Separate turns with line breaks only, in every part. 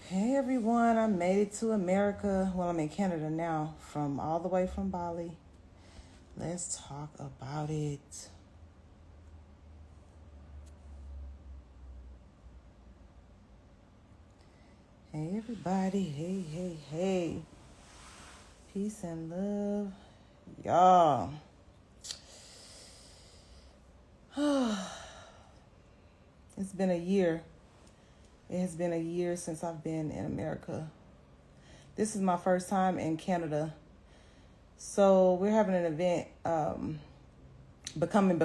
Hey everyone, I made it to America. Well, I'm in Canada now, from all the way from Bali. Let's talk about it. Hey everybody, hey. Peace and love. Y'all. It's been a year. It has been a year since I've been in America. This is my first time in Canada. So we're having an event, becoming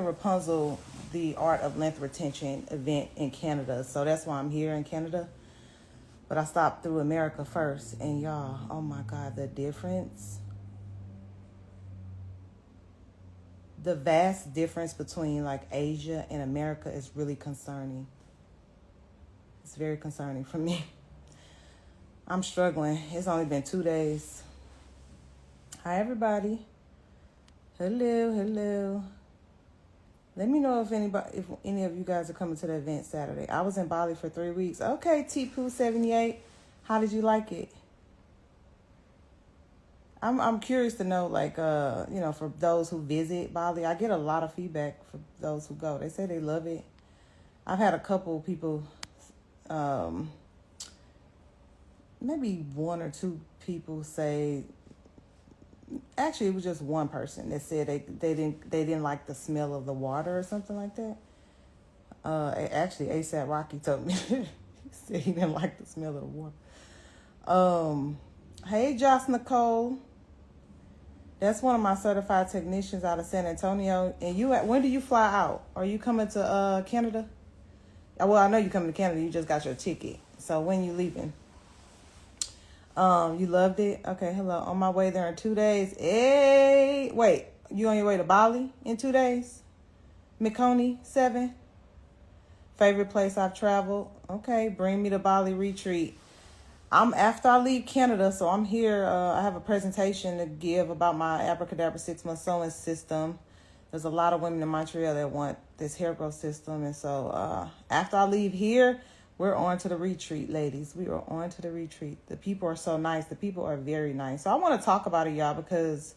Rapunzel, the Art of Length Retention event in Canada. So that's why I'm here in Canada. But I stopped through America first. And y'all, oh my God, the difference. The vast difference between like Asia and America is really concerning. It's very concerning for me. I'm struggling. It's only been 2 days. Hi, everybody. Hello. Let me know if any of you guys are coming to the event Saturday. I was in Bali for 3 weeks. Okay, T-Poo78. How did you like it? I'm curious to know, like, for those who visit Bali, I get a lot of feedback for those who go. They say they love it. I've had a couple people, maybe 1 or 2 people say. Actually, it was just one person that said they didn't like the smell of the water or something like that. Actually, ASAP Rocky told me he said he didn't like the smell of the water. Hey, Joss Nicole. That's one of my certified technicians out of San Antonio. And when do you fly out? Are you coming to Canada? Well, I know you're coming to Canada. You just got your ticket. So when you leaving? You loved it? Okay, hello. On my way there in 2 days. Hey, wait. You on your way to Bali in 2 days? Mikoni, 7. Favorite place I've traveled? Okay, bring me to Bali retreat. After I leave Canada, so I'm here. I have a presentation to give about my Abracadabra 6-month sewing system. There's a lot of women in Montreal that want this hair growth system. And so after I leave here, we're on to the retreat, ladies. We are on to the retreat. The people are so nice. The people are very nice. So I want to talk about it, y'all, because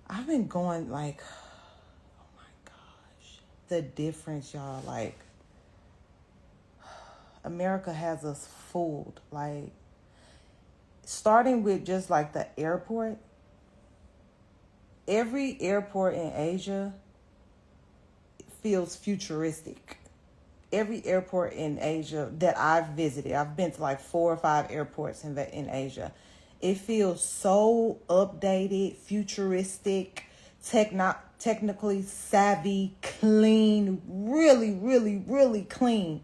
I've been going like, oh my gosh, the difference, y'all. Like, America has us fooled. Like, starting with just like the airport. Every airport in Asia feels futuristic. Every airport in Asia that I've visited, I've been to like 4 or 5 airports in Asia. It feels so updated, futuristic, technically savvy, clean, really clean.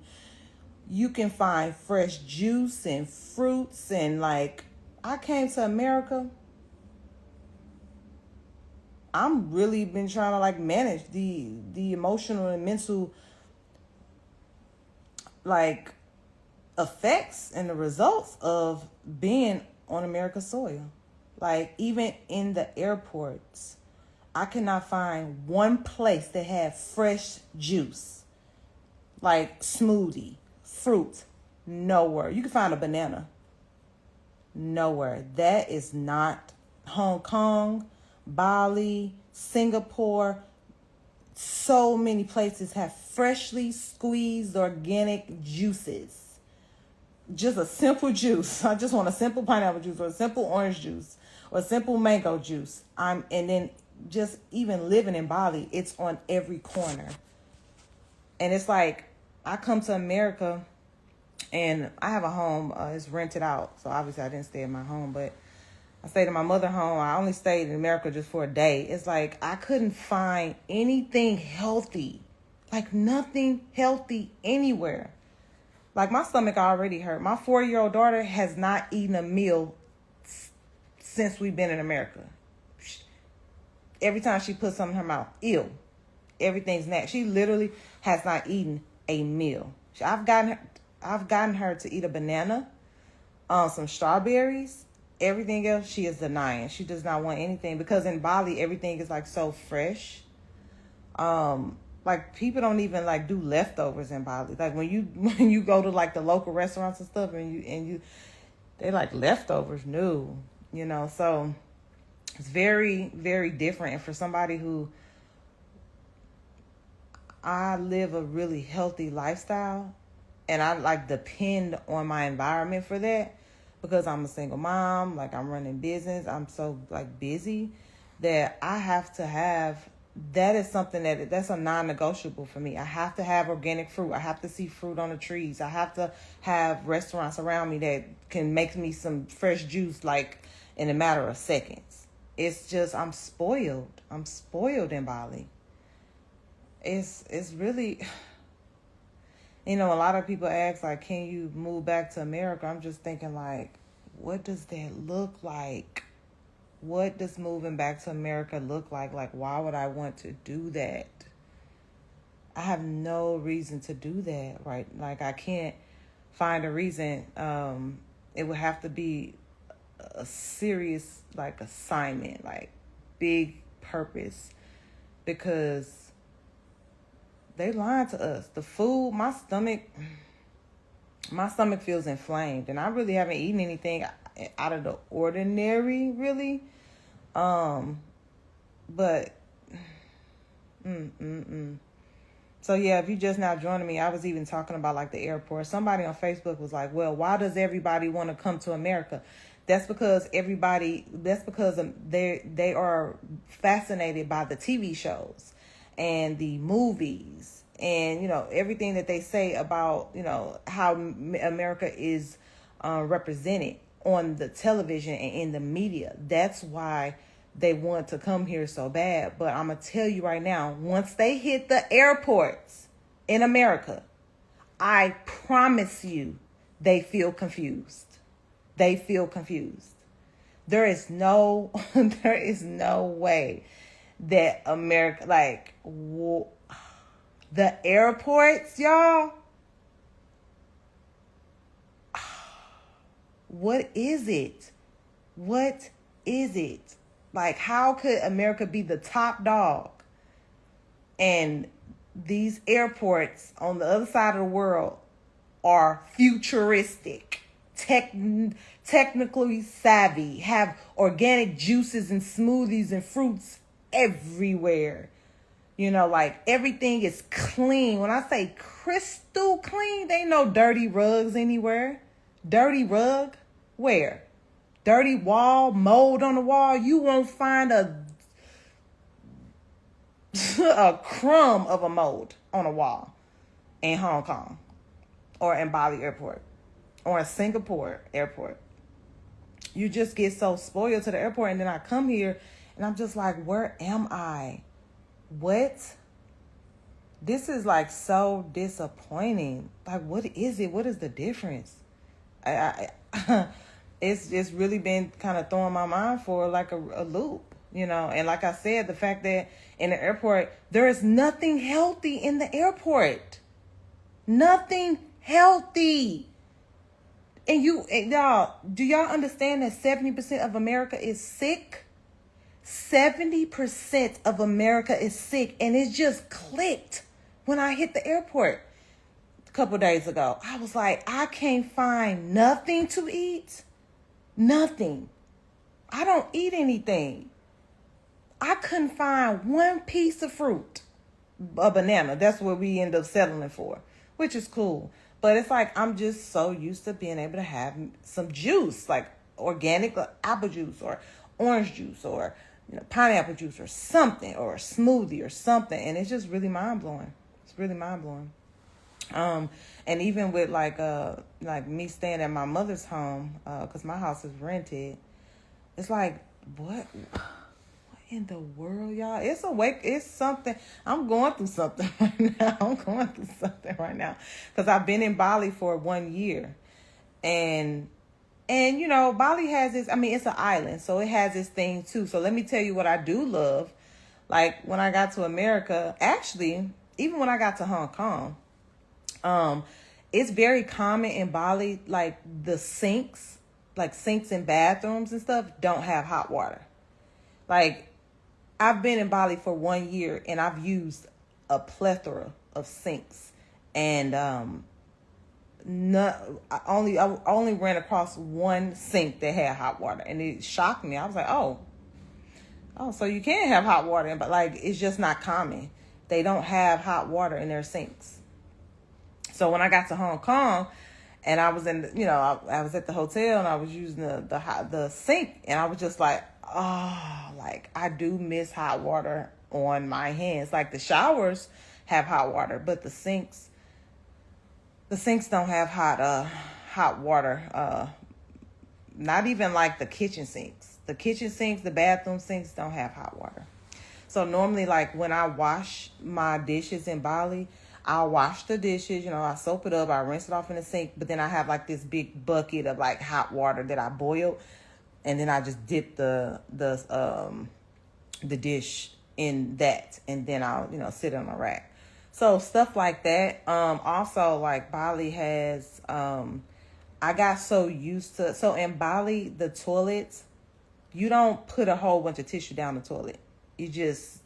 You can find fresh juice and fruits, and like, I came to America. I'm really been trying to like manage the emotional and mental like effects and the results of being on America's soil. Like, even in the airports, I cannot find one place that had fresh juice, like smoothie, fruit. Nowhere. You can find a banana. Nowhere. That is not Hong Kong, Bali, Singapore. So many places have freshly squeezed organic juices. Just a simple juice. I just want a simple pineapple juice or a simple orange juice or a simple mango juice. And then just even living in Bali, it's on every corner. And it's like, I come to America and I have a home. It's rented out. So obviously I didn't stay in my home, but I stayed in my mother's home. I only stayed in America just for a day. It's like I couldn't find anything healthy. Like, nothing healthy anywhere. Like, my stomach already hurt. My 4-year-old daughter has not eaten a meal since we've been in America. Every time she puts something in her mouth, ew. Everything's nasty. She literally has not eaten a meal. I've gotten her to eat a banana, some strawberries. Everything else she is denying. She does not want anything, because in Bali everything is like so fresh. Like, people don't even like do leftovers in Bali. Like, when you when you go to like the local restaurants and stuff, and you they like leftovers. No, so it's very, very different. And for somebody who, I live a really healthy lifestyle, and I like depend on my environment for that, because I'm a single mom, like I'm running business, I'm so like busy that I have to have, that is something that's a non-negotiable for me. I have to have organic fruit. I have to see fruit on the trees. I have to have restaurants around me that can make me some fresh juice like in a matter of seconds. It's just, I'm spoiled. I'm spoiled in Bali. It's really, a lot of people ask, like, can you move back to America? I'm just thinking, like, what does that look like? What does moving back to America look like? Like, why would I want to do that? I have no reason to do that, right? Like, I can't find a reason. It would have to be a serious, like, assignment, like, big purpose, because they lying to us. The food, my stomach feels inflamed, and I really haven't eaten anything out of the ordinary, really. But So yeah, if you just now joining me, I was even talking about like the airport. Somebody on Facebook was like, "Well, why does everybody want to come to America?" That's because they are fascinated by the TV shows and the movies, and everything that they say about how America is represented on the television and in the media. That's why they want to come here so bad. But I'm gonna tell you right now, once they hit the airports in America, I promise you, they feel confused. They feel confused. There is no way that America, like, the airports, y'all. What is it? What is it? Like, how could America be the top dog and these airports on the other side of the world are futuristic, technically savvy, have organic juices and smoothies and fruits everywhere? Like, everything is clean. When I say crystal clean, they ain't no dirty rugs anywhere. Dirty rug? Where? Dirty wall, mold on the wall. You won't find a crumb of a mold on a wall in Hong Kong or in Bali airport or in Singapore airport. You just get so spoiled to the airport, and then I come here and I'm just like, where am I? What? This is like so disappointing. Like, what is it? What is the difference? It's really been kind of throwing my mind for like a loop, And like I said, the fact that in the airport, there is nothing healthy in the airport. Nothing healthy. And y'all, do y'all understand that 70% of America is sick? 70% of America is sick. And it just clicked when I hit the airport a couple days ago. I was like, I can't find nothing to eat. Nothing. I don't eat anything. I couldn't find one piece of fruit. A banana. That's what we end up settling for, which is cool. But it's like, I'm just so used to being able to have some juice, like organic apple juice or orange juice or pineapple juice or something, or a smoothie or something. And it's just really mind blowing. It's really mind blowing. And even with like me staying at my mother's home, cause my house is rented, it's like, what in the world, y'all? It's something. I'm going through something right now. Cause I've been in Bali for 1 year, and Bali has this, it's an island, so it has this thing too. So let me tell you what I do love. Like, when I got to America, actually, even when I got to Hong Kong, it's very common in Bali, like the sinks and bathrooms and stuff don't have hot water. Like, I've been in Bali for 1 year and I've used a plethora of sinks, and I only ran across one sink that had hot water, and it shocked me. I was like, oh, so you can have hot water, but like it's just not common. They don't have hot water in their sinks. So when I got to Hong Kong, and I was I was at the hotel and I was using the sink, and I was just like, oh, like I do miss hot water on my hands. Like the showers have hot water, but the sinks don't have hot water. Not even like the kitchen sinks. The kitchen sinks, the bathroom sinks don't have hot water. So normally, like when I wash my dishes in Bali, I'll wash the dishes, I soap it up, I rinse it off in the sink, but then I have like this big bucket of like hot water that I boil, and then I just dip the dish in that, and then I'll sit it on a rack. So stuff like that. Also like Bali has I got so used to, so in Bali, the toilets, you don't put a whole bunch of tissue down the toilet. You just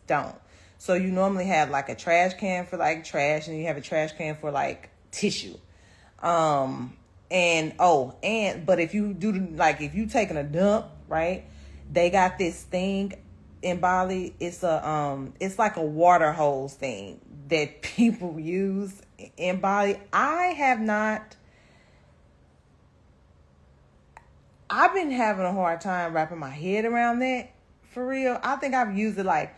don't. So you normally have like a trash can for like trash, and you have a trash can for like tissue. But if you do, like if you taking a dump, right? They got this thing in Bali. It's like a water hose thing that people use in Bali. I've been having a hard time wrapping my head around that, for real. I think I've used it like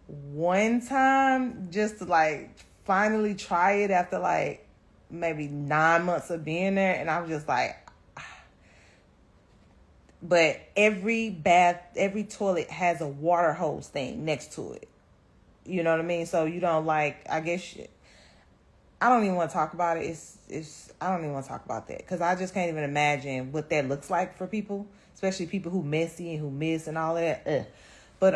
one time just to like finally try it after like maybe 9 months of being there, and I was just like, but every toilet has a water hose thing next to it. You know what I mean? So you don't like, I guess, I don't even want to talk about it. I don't even want to talk about that, because I just can't even imagine what that looks like for people, especially people who messy and who miss and all that. But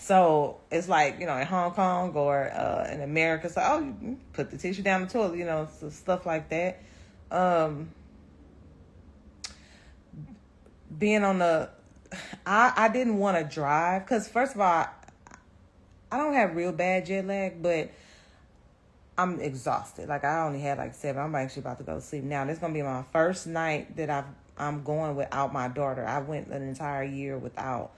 so it's like, in Hong Kong or in America, so you put the tissue down the toilet, so stuff like that. Being on I didn't want to drive, because first of all, I don't have real bad jet lag, but I'm exhausted. Like I only had like 7. I'm actually about to go to sleep now. This is gonna be my first night that I'm going without my daughter. I went an entire year without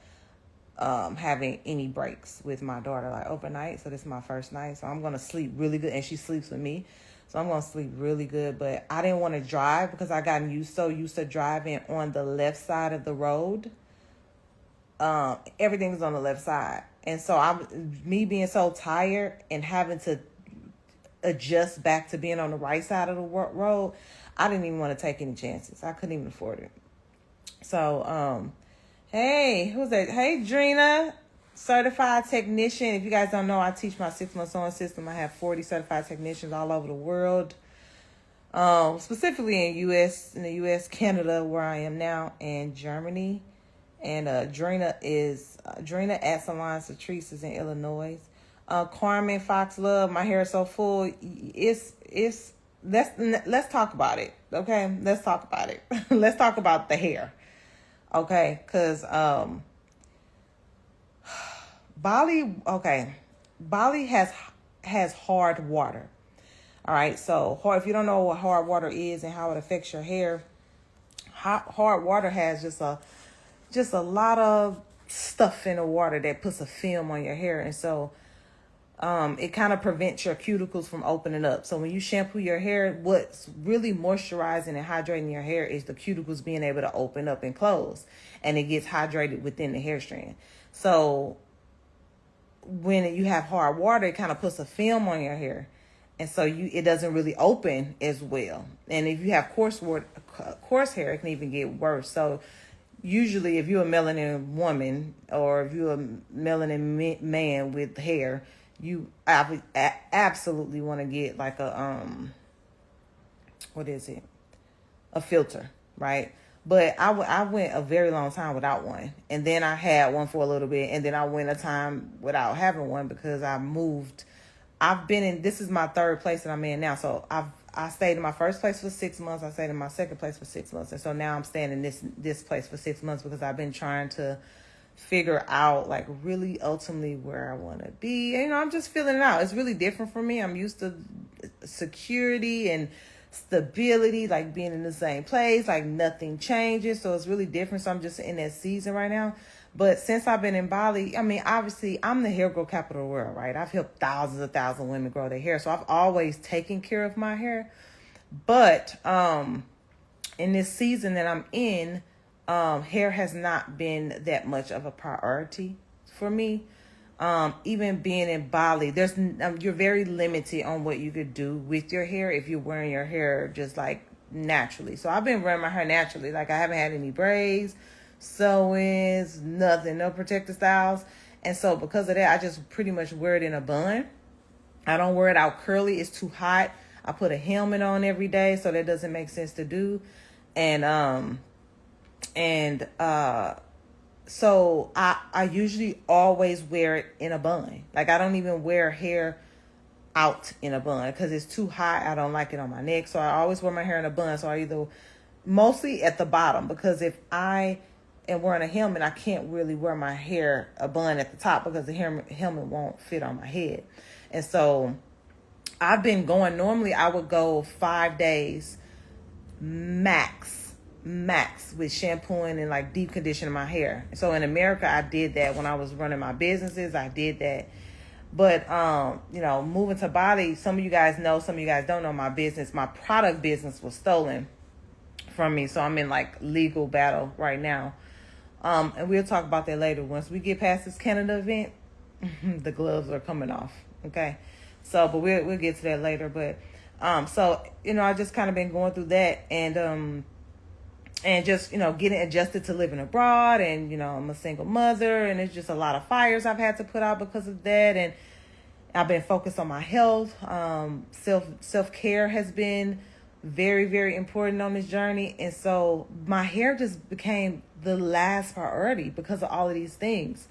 having any breaks with my daughter, like overnight. So this is my first night. So I'm gonna sleep really good, and she sleeps with me. So I'm gonna sleep really good. But I didn't want to drive because I got so used to driving on the left side of the road. Everything is on the left side, and so me being so tired and having to adjust back to being on the right side of the road, I didn't even want to take any chances. I couldn't even afford it. So, hey, who's that? Hey, Drina, certified technician. If you guys don't know, I teach my 6-month sewing system. I have 40 certified technicians all over the world, specifically in the U.S., Canada, where I am now, and Germany. And Drina at Salon Catrice in Illinois. Carmen Fox Love, my hair is so full. Let's talk about it. Okay, let's talk about it. Let's talk about the hair. Okay, because Bali has hard water. All right, so if you don't know what hard water is and how it affects your hair, hard water has just a lot of stuff in the water that puts a film on your hair, and so it kind of prevents your cuticles from opening up. So when you shampoo your hair, what's really moisturizing and hydrating your hair is the cuticles being able to open up and close, and it gets hydrated within the hair strand. So when you have hard water, it kind of puts a film on your hair, and so it doesn't really open as well. And if you have coarse hair, it can even get worse. So usually if you're a melanin woman or if you're a melanin man with hair, you absolutely want to get like a filter, right? But I went a very long time without one, and then I had one for a little bit, and then I went a time without having one because I moved. This is my third place that I'm in now, so I stayed in my first place for 6 months. I stayed in my second place for 6 months, and so now I'm staying in this place for 6 months because I've been trying to figure out like really ultimately where I want to be. And, I'm just feeling it out. It's really different for me. I'm used to security and stability, like being in the same place, like nothing changes. So it's really different. So I'm just in that season right now. But since I've been in Bali, I mean, obviously I'm the hair growth capital of the world, right? I've helped thousands of women grow their hair. So I've always taken care of my hair. But in this season that I'm in, hair has not been that much of a priority for me. Even being in Bali, you're very limited on what you could do with your hair if you're wearing your hair just like naturally. So I've been wearing my hair naturally. Like I haven't had any braids, sew-ins, nothing, no protective styles. And so because of that, I just pretty much wear it in a bun. I don't wear it out curly. It's too hot. I put a helmet on every day, so that doesn't make sense to do. So I usually always wear it in a bun. Like I don't even wear hair out in a bun because it's too hot. I don't like it on my neck. So I always wear my hair in a bun. So I either mostly at the bottom, because if I am wearing a helmet, I can't really wear my hair a bun at the top because the helmet won't fit on my head. And so I've been going, normally I would go 5 days max with shampooing and like deep conditioning my hair. So in America, I did that when I was running my businesses. I did that. But, moving to Bali, some of you guys know, some of you guys don't know my business. My product business was stolen from me. So I'm in like legal battle right now. And we'll talk about that later. Once we get past this Canada event, the gloves are coming off. Okay. So, but we'll get to that later. But, I just kind of been going through that and just, getting adjusted to living abroad. And, I'm a single mother, and it's just a lot of fires I've had to put out because of that. And I've been focused on my health. Self-care has been very, very important on this journey. And so my hair just became the last priority because of all of these things.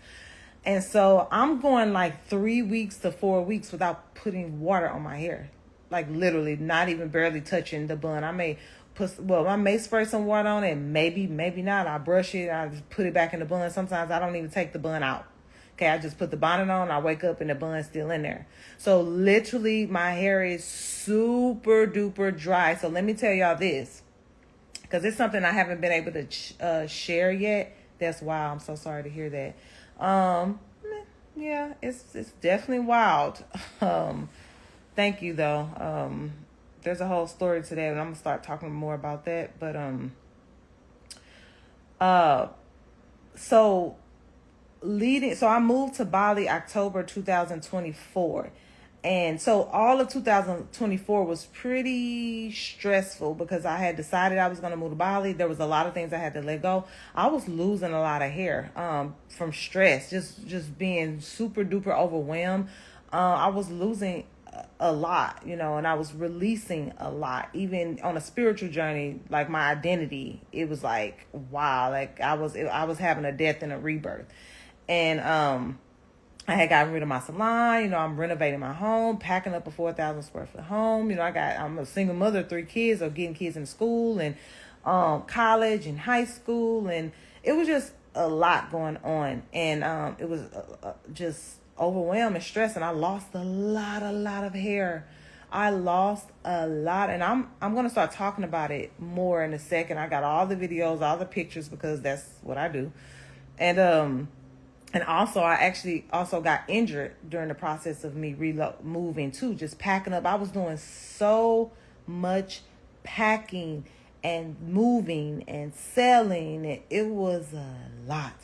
And so I'm going like 3 weeks to 4 weeks without putting water on my hair. Like literally not even barely touching the bun. I may spray some water on it, maybe not. I brush it, I just put it back in the bun. Sometimes I don't even take the bun out. Okay, I just put the bonnet on, I wake up and the bun's still in there. So literally my hair is super duper dry. So let me tell y'all this, because it's something I haven't been able to share yet. That's wild. I'm so sorry to hear that. Yeah, it's definitely wild. Thank you though. There's a whole story to that, and I'm gonna start talking more about that. But so I moved to Bali October 2024. And so all of 2024 was pretty stressful because I had decided I was going to move to Bali. There was a lot of things I had to let go. I was losing a lot of hair from stress, just being super duper overwhelmed. I was losing a lot, and I was releasing a lot. Even on a spiritual journey, like my identity, it was like, wow, like I was having a death and a rebirth. And I had gotten rid of my salon. I'm renovating my home, packing up a 4,000 square foot home. I'm a single mother of 3 kids, so getting kids in school and college and high school. And it was just a lot going on. And it was just overwhelmed and stressed. And I lost a lot of hair. I lost a lot. And I'm going to start talking about it more in a second. I got all the videos, all the pictures, because that's what I do. And also, I actually also got injured during the process of me moving too, just packing up. I was doing so much packing and moving and selling. And it was a lot.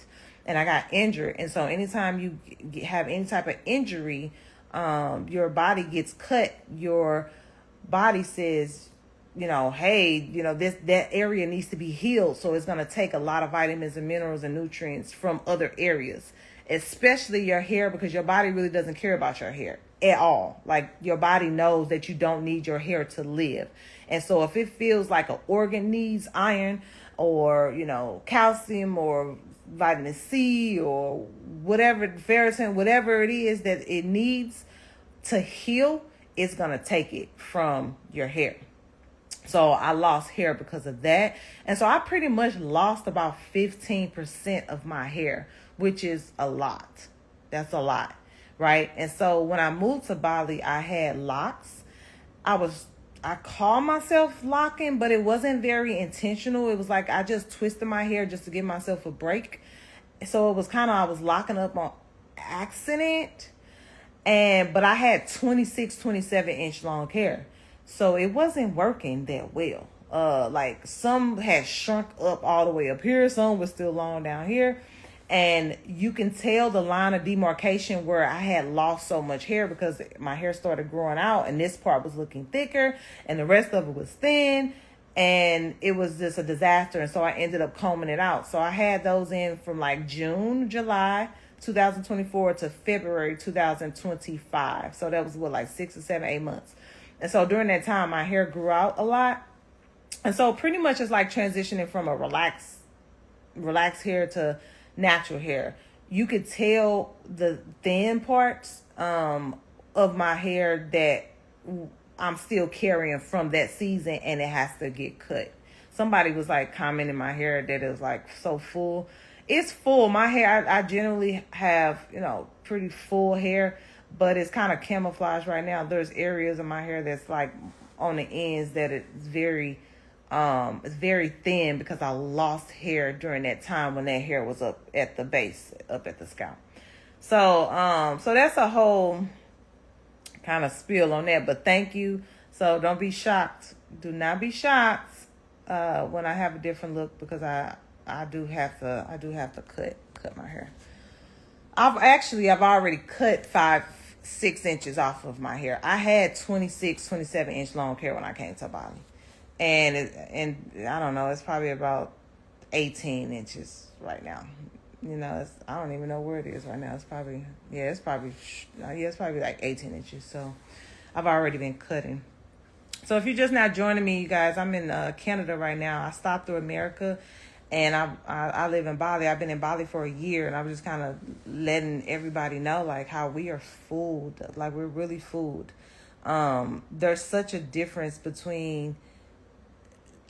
And I got injured. And so anytime you have any type of injury, your body gets cut. Your body says, hey, that area needs to be healed. So it's going to take a lot of vitamins and minerals and nutrients from other areas, especially your hair, because your body really doesn't care about your hair at all. Like your body knows that you don't need your hair to live. And so if it feels like an organ needs iron or, calcium or vitamin C or whatever, ferritin, whatever it is that it needs to heal, it's going to take it from your hair. So I lost hair because of that. And so I pretty much lost about 15% of my hair, which is a lot. That's a lot, right? And so when I moved to Bali, I had locks. I call myself locking, but it wasn't very intentional. It was like I just twisted my hair just to give myself a break. So it was kind of, I was locking up on accident. But I had 26, 27-inch long hair. So it wasn't working that well. Like some had shrunk up all the way up here. Some was still long down here. And you can tell the line of demarcation where I had lost so much hair because my hair started growing out and this part was looking thicker and the rest of it was thin. And it was just a disaster. And so I ended up combing it out. So I had those in from like June, July 2024 to February 2025. So that was like 6 or 7, 8 months. And so during that time, my hair grew out a lot. And so pretty much it's like transitioning from a relaxed hair to natural hair. You could tell the thin parts of my hair that I'm still carrying from that season and it has to get cut. Somebody was like commenting my hair that it was like so full. It's full. My hair, I generally have, pretty full hair, but it's kind of camouflaged right now. There's areas of my hair that's like on the ends that it's very thin because I lost hair during that time when that hair was up at the base, up at the scalp. So that's a whole kind of spiel on that, but thank you. So don't be shocked. Do not be shocked when I have a different look because I do have to cut my hair. I've already cut 5-6 inches off of my hair. I had 26, 27-inch long hair when I came to Bali. And I don't know, it's probably about 18 inches right now. I don't even know where it is right now. It's probably like 18 inches. So I've already been cutting. So if you're just now joining me, you guys, I'm in Canada right now. I stopped through America and I live in Bali. I've been in Bali for a year and I'm just kind of letting everybody know like how we are fooled. Like we're really fooled. There's such a difference between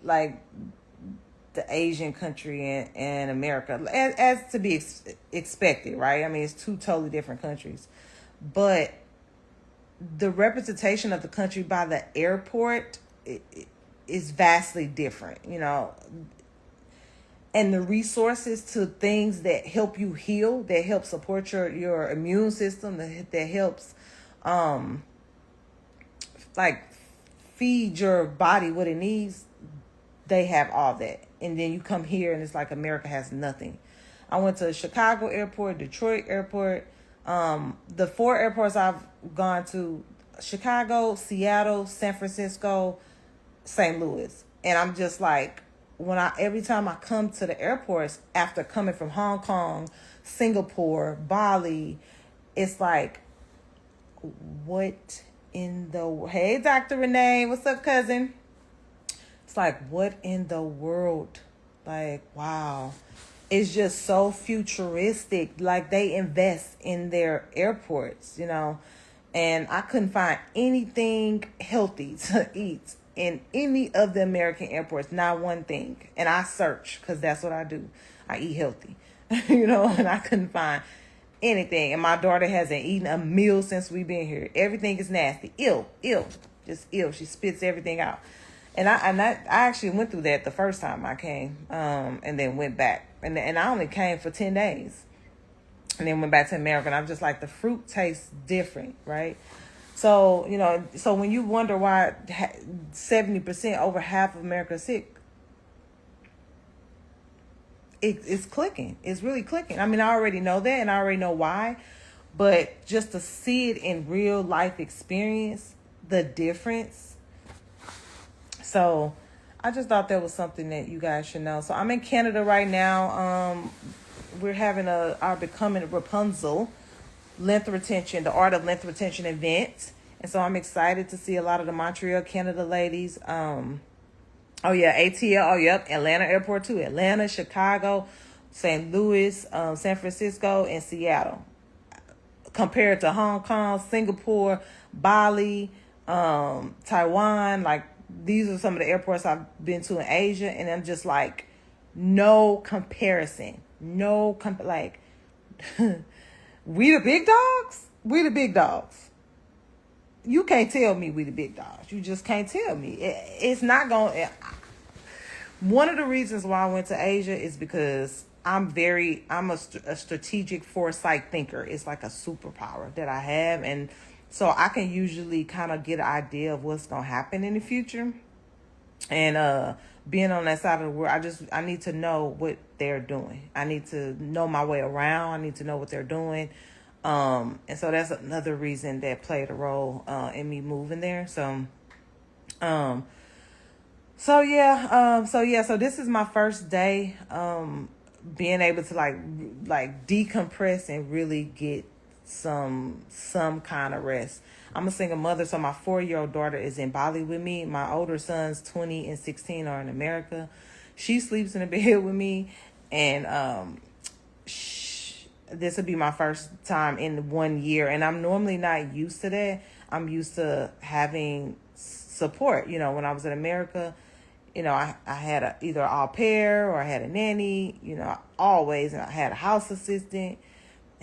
like the Asian country and America as to be expected, right? I mean, it's two totally different countries, but the representation of the country by the airport is vastly different, and the resources to things that help you heal, that help support your immune system, that helps like feed your body what it needs. They have all that. And then you come here and it's like America has nothing. I went to Chicago airport, Detroit airport. The 4 airports I've gone to: Chicago, Seattle, San Francisco, St. Louis. And I'm just like, every time I come to the airports after coming from Hong Kong, Singapore, Bali, it's like, what in the, hey, Dr. Renee, what's up, cousin? It's like, what in the world? Like, wow. It's just so futuristic. Like, they invest in their airports, and I couldn't find anything healthy to eat in any of the American airports. Not one thing. And I search because that's what I do. I eat healthy, and I couldn't find anything. And my daughter hasn't eaten a meal since we've been here. Everything is nasty. Ill, just ill. She spits everything out. And I actually went through that the first time I came, and then went back. And I only came for 10 days. And then went back to America. And I'm just like, the fruit tastes different, right? So, so when you wonder why 70%, over half of America is sick, it's clicking. It's really clicking. I mean, I already know that and I already know why. But just to see it in real life experience, the difference. So I just thought that was something that you guys should know. So I'm in Canada right now. We're having our Becoming Rapunzel length retention, the art of length retention event. And so I'm excited to see a lot of the Montreal, Canada ladies. Oh yeah, ATL. Oh yep, Atlanta airport too. Atlanta, Chicago, St. Louis, San Francisco, and Seattle. Compared to Hong Kong, Singapore, Bali, Taiwan, like, these are some of the airports I've been to in Asia, and I'm just like, no comparison. Like, We the big dogs? We the big dogs. You can't tell me we the big dogs. You just can't tell me. It's not going to... One of the reasons why I went to Asia is because I'm a strategic foresight thinker. It's like a superpower that I have. And so I can usually kind of get an idea of what's going to happen in the future. And being on that side of the world, I need to know what they're doing. I need to know my way around. I need to know what they're doing. And so that's another reason that played a role in me moving there. So this is my first day being able to like decompress and really get some kind of rest. I'm a single mother, so my 4-year-old daughter is in Bali with me. My older sons, 20 and 16, are in America. She sleeps in the bed with me, and this will be my first time in 1 year, and I'm normally not used to that. I'm used to having support. You know, when I was in America, you know, I had either an au pair or I had a nanny, you know, always, and I had a house assistant.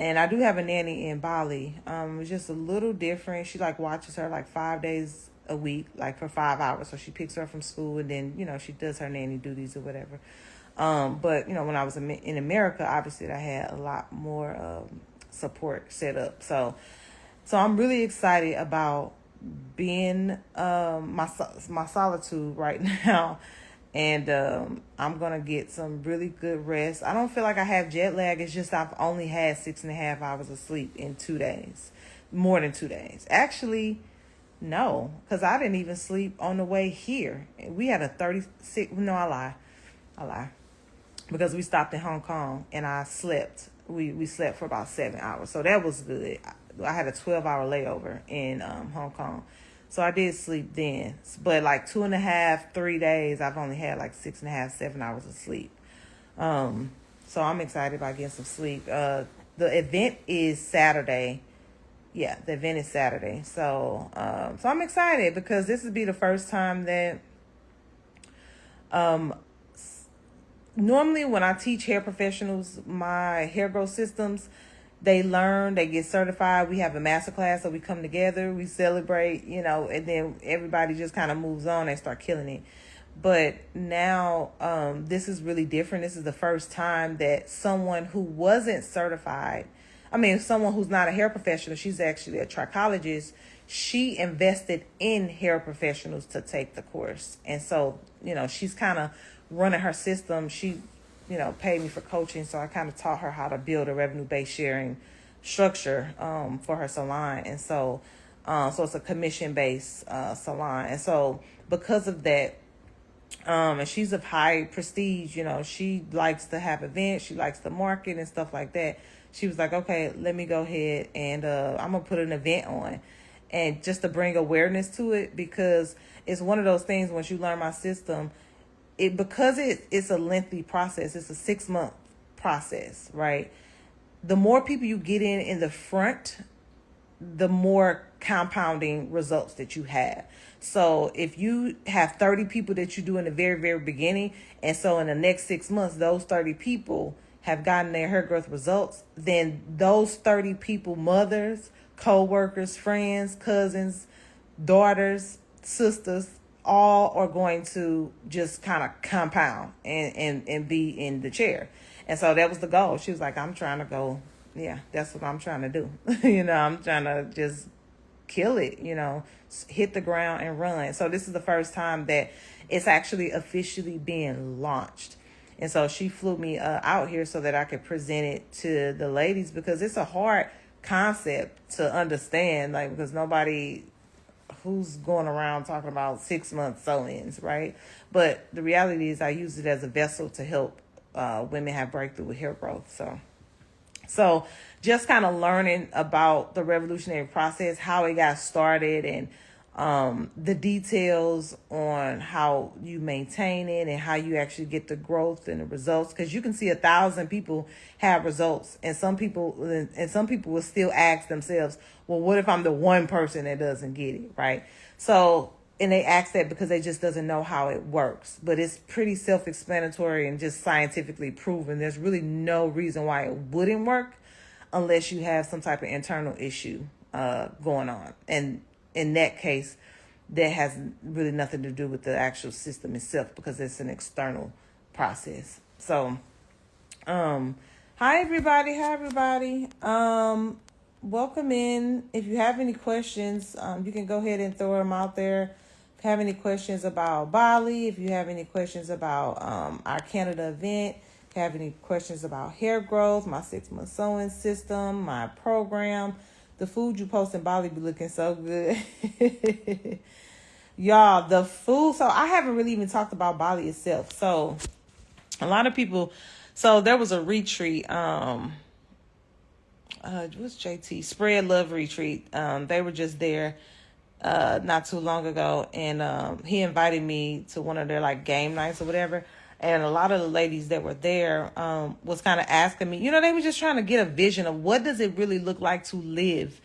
And I do have a nanny in Bali. It's just a little different. She watches her 5 days a week, for 5 hours. So she picks her up from school, and then, you know, she does her nanny duties or whatever. But, you know, when I was in America, obviously I had a lot more support set up. So I'm really excited about being my solitude right now. And I'm going to get some really good rest. I don't feel like I have jet lag. It's just I've only had 6.5 hours of sleep in 2 days. More than 2 days. Actually, no. Because I didn't even sleep on the way here. We had a 36... No, I lie. Because we stopped in Hong Kong and I slept. We slept for about 7 hours. So that was good. I had a 12-hour layover in Hong Kong. So I did sleep then. But 2.5, 3 days, I've only had 6.5, 7 hours of sleep. So I'm excited about getting some sleep. The event is Saturday. Yeah, the event is Saturday. So I'm excited because this would be the first time that normally when I teach hair professionals my hair growth systems, they learn, they get certified. We have a master class, so we come together, we celebrate, you know, and then everybody just kind of moves on and start killing it. But now this is really different. This is the first time that someone who wasn't certified, someone who's not a hair professional, she's actually a trichologist, she invested in hair professionals to take the course. And so, you know, she's kind of running her system. She, you know, paid me for coaching, so I kind of taught her how to build a revenue-based sharing structure for her salon. And so it's a commission-based salon. And so because of that, and she's of high prestige, you know, she likes to have events, she likes to market and stuff like that. She was like, okay, let me go ahead and I'm going to put an event on. And just to bring awareness to it, because it's one of those things, once you learn my system, because it's a lengthy process, it's a 6-month process, right? The more people you get in the front, the more compounding results that you have. So if you have 30 people that you do in the very, very beginning, and so in the next 6 months, those 30 people have gotten their hair growth results, then those 30 people, mothers, co-workers, friends, cousins, daughters, sisters, all are going to just kind of compound and be in the chair. And so that was the goal. She was like, I'm trying to go. Yeah, that's what I'm trying to do. You know, I'm trying to just kill it, you know, hit the ground and run. So this is the first time that it's actually officially being launched. And so she flew me out here so that I could present it to the ladies, because it's a hard concept to understand, because nobody who's going around talking about 6 month sew-ins, right? But the reality is I use it as a vessel to help women have breakthrough with hair growth. So just kind of learning about the revolutionary process, how it got started, and the details on how you maintain it and how you actually get the growth and the results. Because you can see 1,000 people have results, and some people will still ask themselves, well, what if I'm the one person that doesn't get it, right? So, and they ask that because they just doesn't know how it works. But it's pretty self-explanatory and just scientifically proven. There's really no reason why it wouldn't work. unless you have some type of internal issue going on. And in that case, that has really nothing to do with the actual system itself, because it's an external process. So, hi everybody. Welcome in. If you have any questions, you can go ahead and throw them out there. If you have any questions about Bali, if you have any questions about our Canada event, if you have any questions about hair growth, my 6-month sewing system, my program, the food you post in Bali be looking so good. Y'all, the food. So I haven't really even talked about Bali itself. So a lot of people, so there was a retreat, what's JT? Spread Love Retreat. They were just there not too long ago, and he invited me to one of their like game nights or whatever. And a lot of the ladies that were there was kind of asking me, they were just trying to get a vision of what does it really look like to live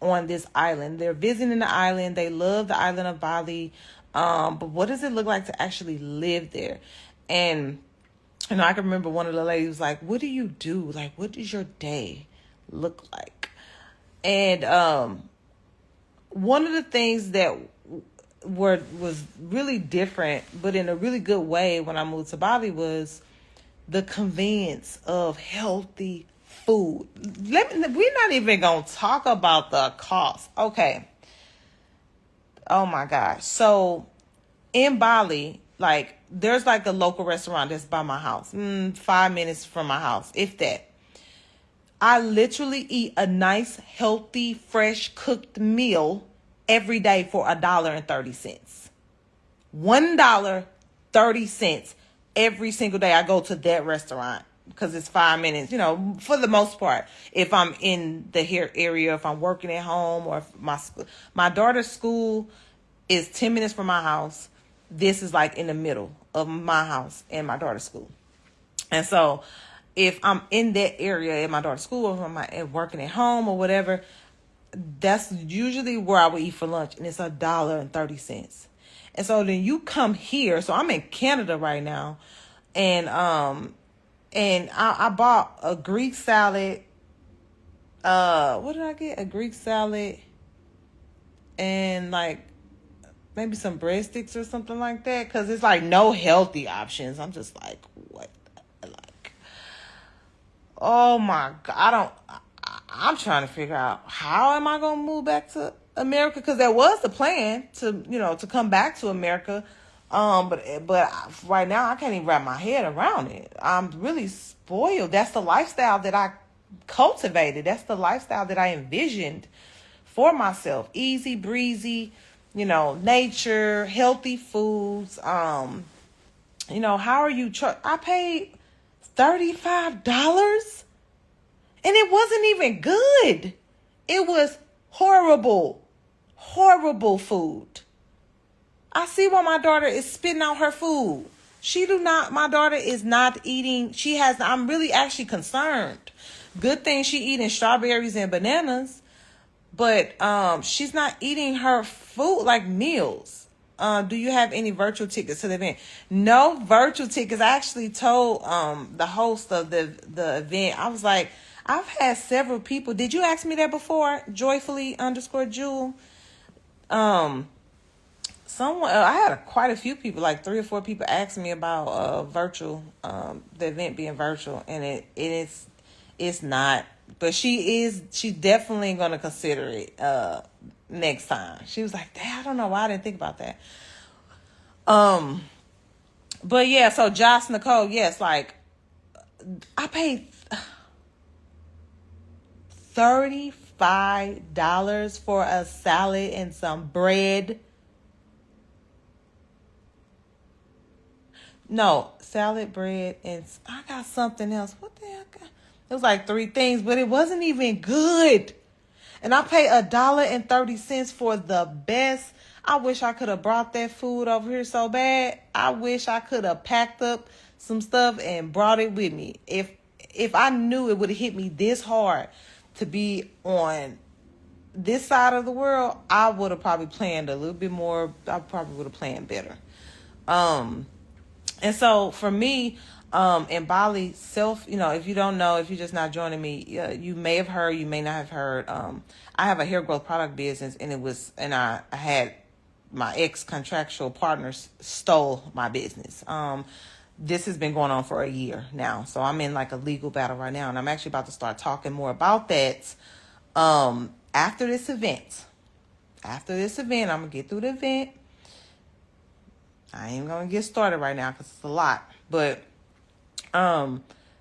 on this island. They're visiting the island. They love the island of Bali. But what does it look like to actually live there? And, I can remember one of the ladies was like, what do you do? Like, what does your day look like? And one of the things that was really different, but in a really good way when I moved to Bali, was the convenience of healthy food. We're not even gonna talk about the cost. Okay. Oh my gosh. So in Bali, like there's like a local restaurant that's by my house, 5 minutes from my house, if that. I literally eat a nice, healthy, fresh cooked meal every day for $1.30. $1.30 every single day. I go to that restaurant because it's 5 minutes, for the most part. If I'm in the here area, if I'm working at home, or if my daughter's school is 10 minutes from my house. This is like in the middle of my house and my daughter's school. And so if I'm in that area at my daughter's school, or if I'm working at home or whatever, that's usually where I would eat for lunch, and it's $1.30. And so then you come here. So I'm in Canada right now, and I bought a Greek salad. What did I get? A Greek salad and like maybe some breadsticks or something like that, because it's like no healthy options. I'm just like, what? Like, oh my God, I'm trying to figure out how am I going to move back to America, because there was the plan to come back to America. But right now I can't even wrap my head around it. I'm really spoiled. That's the lifestyle that I cultivated. That's the lifestyle that I envisioned for myself. Easy breezy, nature, healthy foods. How are you? I paid $35. And it wasn't even good. It was horrible food. I see why my daughter is spitting out her food. My daughter is not eating. I'm really actually concerned. Good thing she eating strawberries and bananas, but she's not eating her food like meals. Do you have any virtual tickets to the event? No virtual tickets. I actually told the host of the event, I was like, I've had several people. Did you ask me that before? Joyfully_Jewel. I had quite a few people, like 3 or 4 people, ask me about virtual, the event being virtual, and it's not. But she's definitely gonna consider it next time. She was like, I don't know why I didn't think about that. But yeah, so Josh Nicole, yes, like I paid $35 for a salad and some bread. No, salad, bread, and I got something else. What the hell? It was like 3 things, but it wasn't even good. And I paid $1.30 for the best. I wish I could have brought that food over here so bad. I wish I could have packed up some stuff and brought it with me. If I knew it would have hit me this hard to be on this side of the world, I would have probably planned a little bit more. I probably would have planned better. And so for me, In Bali, if you don't know, if you're just not joining me, you may have heard, you may not have heard. I have a hair growth product business, and I had my ex contractual partners stole my business. This has been going on for a year now, so I'm in like a legal battle right now, and I'm actually about to start talking more about that. After this event, I'm gonna get through the event. I ain't gonna get started right now because it's a lot, but.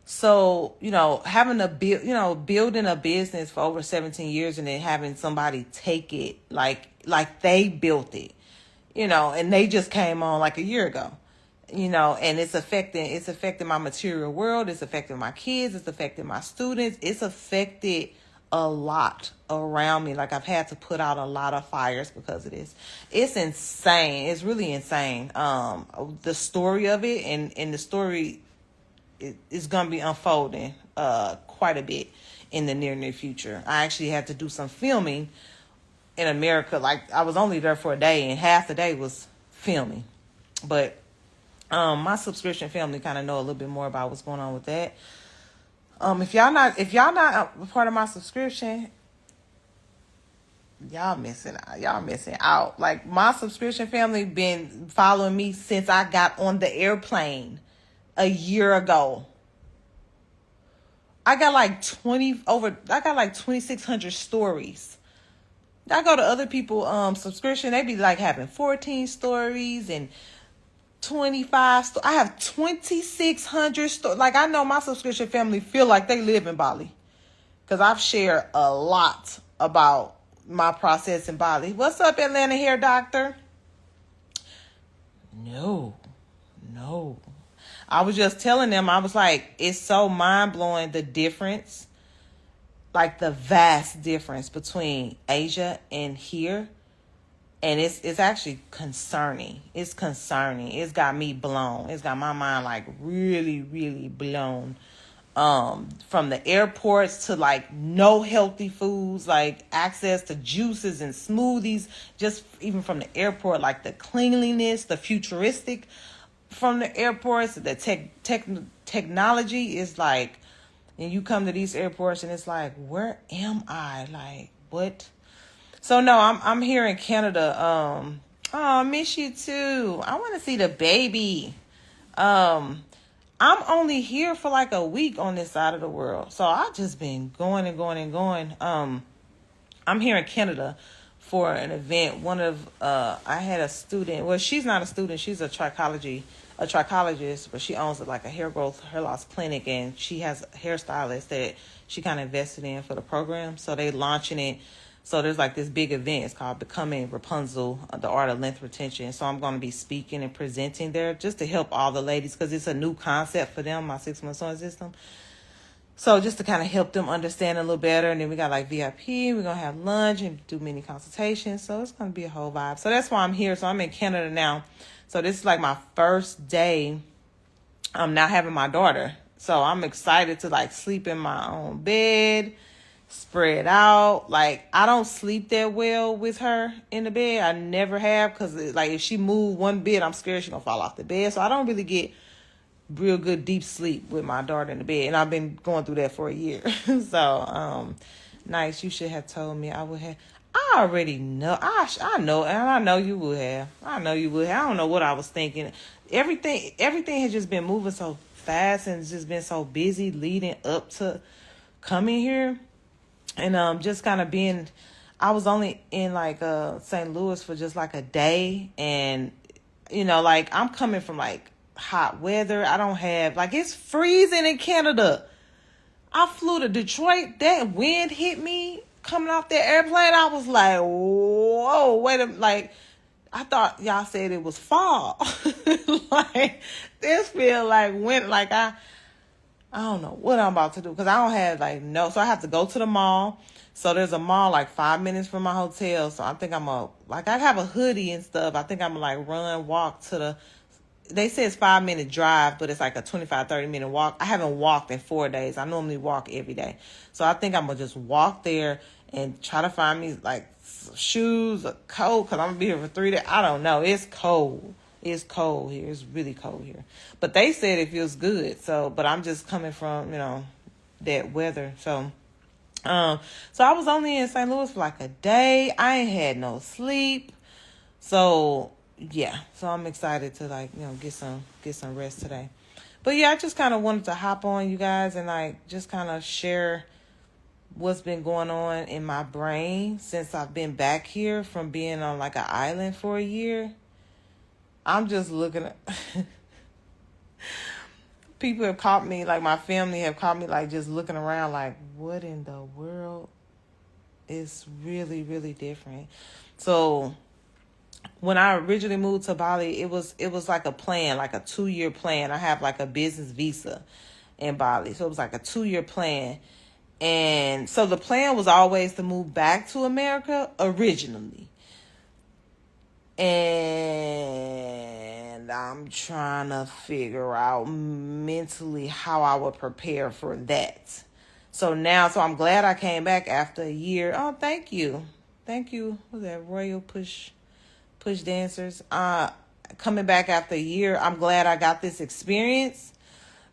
So, having building a business for over 17 years and then having somebody take it like they built it, and they just came on like a year ago, and it's affecting my material world. It's affecting my kids. It's affecting my students. It's affected a lot around me. Like I've had to put out a lot of fires because of this. It's insane. It's really insane. The story of it and the story is going to be unfolding quite a bit in the near future. I actually had to do some filming in America. Like I was only there for a day and half the day was filming. But my subscription family kind of know a little bit more about what's going on with that. If y'all not a part of my subscription, y'all missing out. Like my subscription family been following me since I got on the airplane a year ago. I got like 2,600 stories. I go to other people subscription, they be like having 14 stories and 25 I have 2,600 stories. Like I know my subscription family feel like they live in Bali because I've shared a lot about my process in Bali. What's up, Atlanta hair doctor? No. I was just telling them, I was like, it's so mind-blowing the difference, like the vast difference between Asia and here. And it's actually concerning. It's concerning. It's got me blown. It's got my mind like really, really blown. From the airports to like no healthy foods, like access to juices and smoothies, just even from the airport, like the cleanliness, the futuristic from the airports, the technology is like, and you come to these airports and it's like, where am I? Like, what? So no, I'm here in Canada. Oh, I miss you too. I want to see the baby. I'm only here for like a week on this side of the world. So I've just been going and going and going. I'm here in Canada for an event. I had a student. Well, she's not a student. She's a trichologist, but she owns like a hair loss clinic, and she has a hairstylist that she kind of invested in for the program. So they launching it. So there's like this big event. It's called Becoming Rapunzel, the Art of Length Retention. So I'm going to be speaking and presenting there just to help all the ladies because it's a new concept for them, my 6-month sewing system. So just to kind of help them understand a little better. And then we got like VIP. We're going to have lunch and do mini consultations. So it's going to be a whole vibe. So that's why I'm here. So I'm in Canada now. So this is like my first day. I'm not having my daughter. So I'm excited to like sleep in my own bed, spread out. Like I don't sleep that well with her in the bed. I never have because like if she move one bit, I'm scared she's going to fall off the bed. So I don't really get real good deep sleep with my daughter in the bed. And I've been going through that for a year. So nice. You should have told me. I would have. I already know. I know, and I know you would have. I don't know what I was thinking. Everything has just been moving so fast and just been so busy leading up to coming here, and just kind of being. I was only in like St. Louis for just like a day, and like I'm coming from like hot weather. I don't have like it's freezing in Canada. I flew to Detroit. That wind hit me. Coming off that airplane, I was like, whoa, wait a minute. Like, I thought y'all said it was fall. Like, this feel like winter. Like, I don't know what I'm about to do. Because I don't have, so I have to go to the mall. So there's a mall, 5 minutes from my hotel. So I think I have a hoodie and stuff. I think I'm going to walk to they say it's 5-minute drive, but it's like a 25, 30-minute walk. I haven't walked in 4 days. I normally walk every day. So I think I'm going to just walk there and try to find me shoes, a coat, because I'm going to be here for 3 days. I don't know. It's cold. It's cold here. It's really cold here. But they said it feels good. So, but I'm just coming from, that weather. So I was only in St. Louis for like a day. I ain't had no sleep. So yeah. So I'm excited to get some rest today. But yeah, I just kind of wanted to hop on, you guys, and just kind of share what's been going on in my brain since I've been back here from being on an island for a year. I'm just looking at people have caught me, my family have caught me just looking around what in the world? Is really, really different. So when I originally moved to Bali, it was like a plan, like a 2-year plan. I have a business visa in Bali. So it was like a 2-year plan. And so the plan was always to move back to America originally. And I'm trying to figure out mentally how I would prepare for that. So I'm glad I came back after a year. Oh, thank you. Thank you. Who's that? Royal Push Dancers. Coming back after a year, I'm glad I got this experience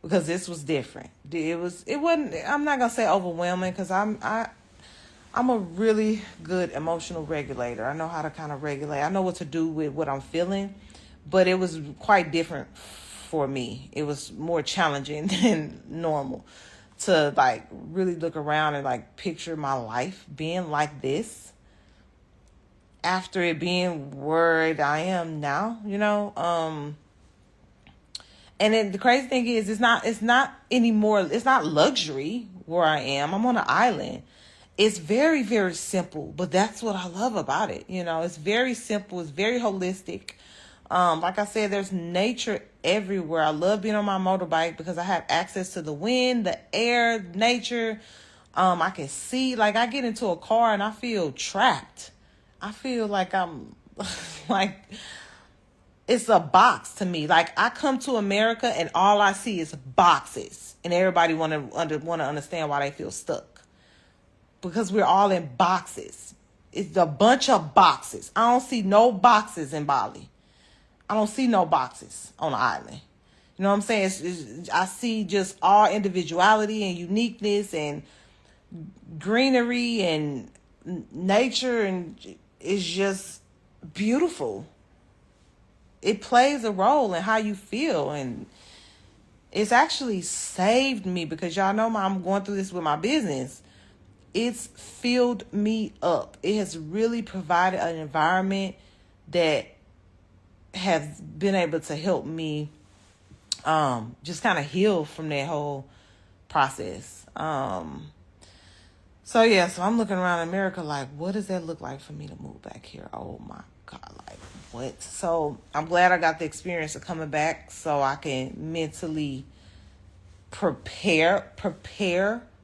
because this was different. It wasn't, I'm not going to say overwhelming because I'm a really good emotional regulator. I know how to kind of regulate. I know what to do with what I'm feeling, but it was quite different for me. It was more challenging than normal to really look around and picture my life being like this after it being where I am now, and then the crazy thing is it's not anymore. It's not luxury where I am. I'm on an island. It's very, very simple, but that's what I love about it. It's very simple. It's very holistic. Like I said, there's nature everywhere. I love being on my motorbike because I have access to the wind, the air, nature. I can see, I get into a car and I feel trapped. I feel like I'm it's a box to me. I come to America and all I see is boxes, and everybody want to understand why they feel stuck because we're all in boxes. It's a bunch of boxes. I don't see no boxes in Bali. I don't see no boxes on the island. You know what I'm saying? I see just all individuality and uniqueness and greenery and nature, and it's just beautiful. It plays a role in how you feel, and it's actually saved me because y'all know I'm going through this with my business. It's filled me up. It has really provided an environment that has been able to help me just kind of heal from that whole process. So I'm looking around America what does that look like for me to move back here? Oh my God, what? So I'm glad I got the experience of coming back so I can mentally prepare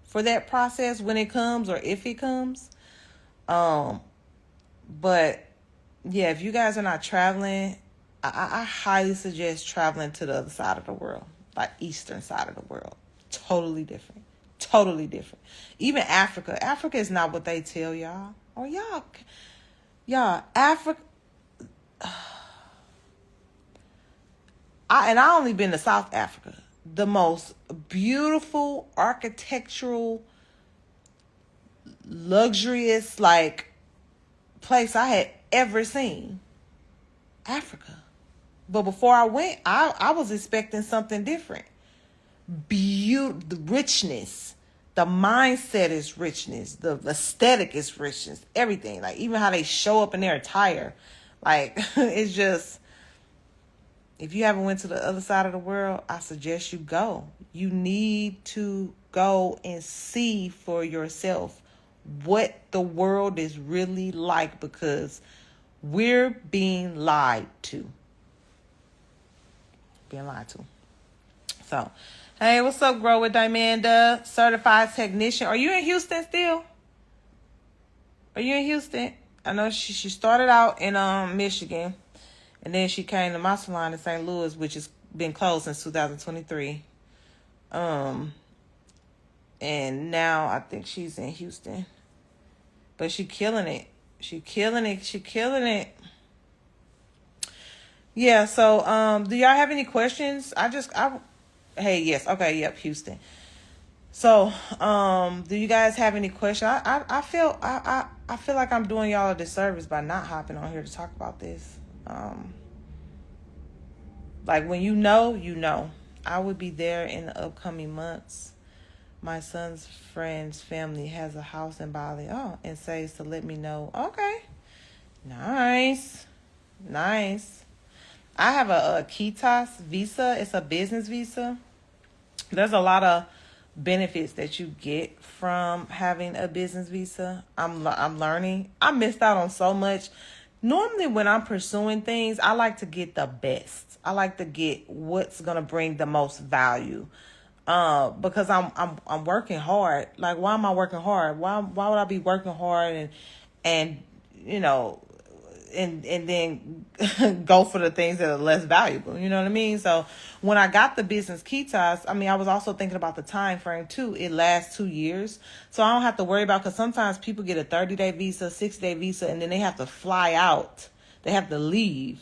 for that process when it comes or if it comes. But yeah, if you guys are not traveling, I highly suggest traveling to the other side of the world, eastern side of the world. Totally different. Even Africa. Africa is not what they tell y'all. Or y'all, Africa. I only been to South Africa. The most beautiful architectural, luxurious, place I had ever seen. Africa. But before I went, I was expecting something different. The richness. The mindset is richness. The aesthetic is richness. Everything. Even how they show up in their attire. It's just, if you haven't went to the other side of the world, I suggest you go. You need to go and see for yourself what the world is really like, because we're being lied to. So, hey, what's up, Grow with Dimanda, certified technician. Are you in Houston still? Are you in Houston? I know she started out in Michigan, and then she came to my salon in St. Louis, which has been closed since 2023. And now I think she's in Houston. But she killing it. Yeah, so do y'all have any questions? Hey, yes, okay, yep, Houston. So, do you guys have any questions? I feel like I'm doing y'all a disservice by not hopping on here to talk about this. Like when you know, you know. I would be there in the upcoming months. My son's friend's family has a house in Bali. Oh, and says to let me know. Okay. Nice. Nice. I have a Kitas visa. It's a business visa. There's a lot of benefits that you get from having a business visa. I'm learning. I missed out on so much. Normally when I'm pursuing things, I like to get the best. I like to get what's going to bring the most value. Because I'm working hard. Like, why am I working hard? Why would I be working hard and you know, and then go for the things that are less valuable? You know what I mean? So when I got the business Kitas, I mean, I was also thinking about the time frame too. It lasts 2 years, so I don't have to worry about, because sometimes people get a 30-day visa, 60-day visa, and then they have to fly out. They have to leave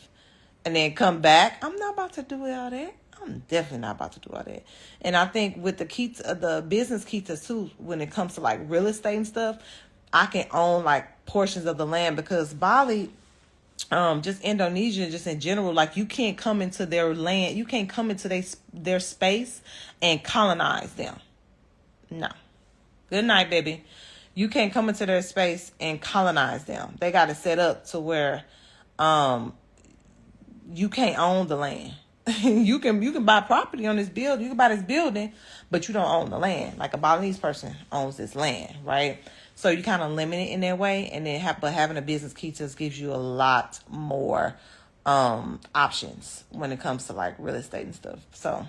and then come back. I'm not about to do all that. I'm definitely not about to do all that. And I think with the business Kitas too, when it comes to like real estate and stuff, I can own like portions of the land, because Bali, just Indonesia, just in general, like you can't come into their land, you can't come into their space and colonize them. No. Good night, baby. You can't come into their space and colonize them. They got it set up to where, you can't own the land. You can buy property on this building. You can buy this building, but you don't own the land. Like a Balinese person owns this land, right? So you kind of limit it in that way, and then but having a business Kitas gives you a lot more options when it comes to like real estate and stuff. So.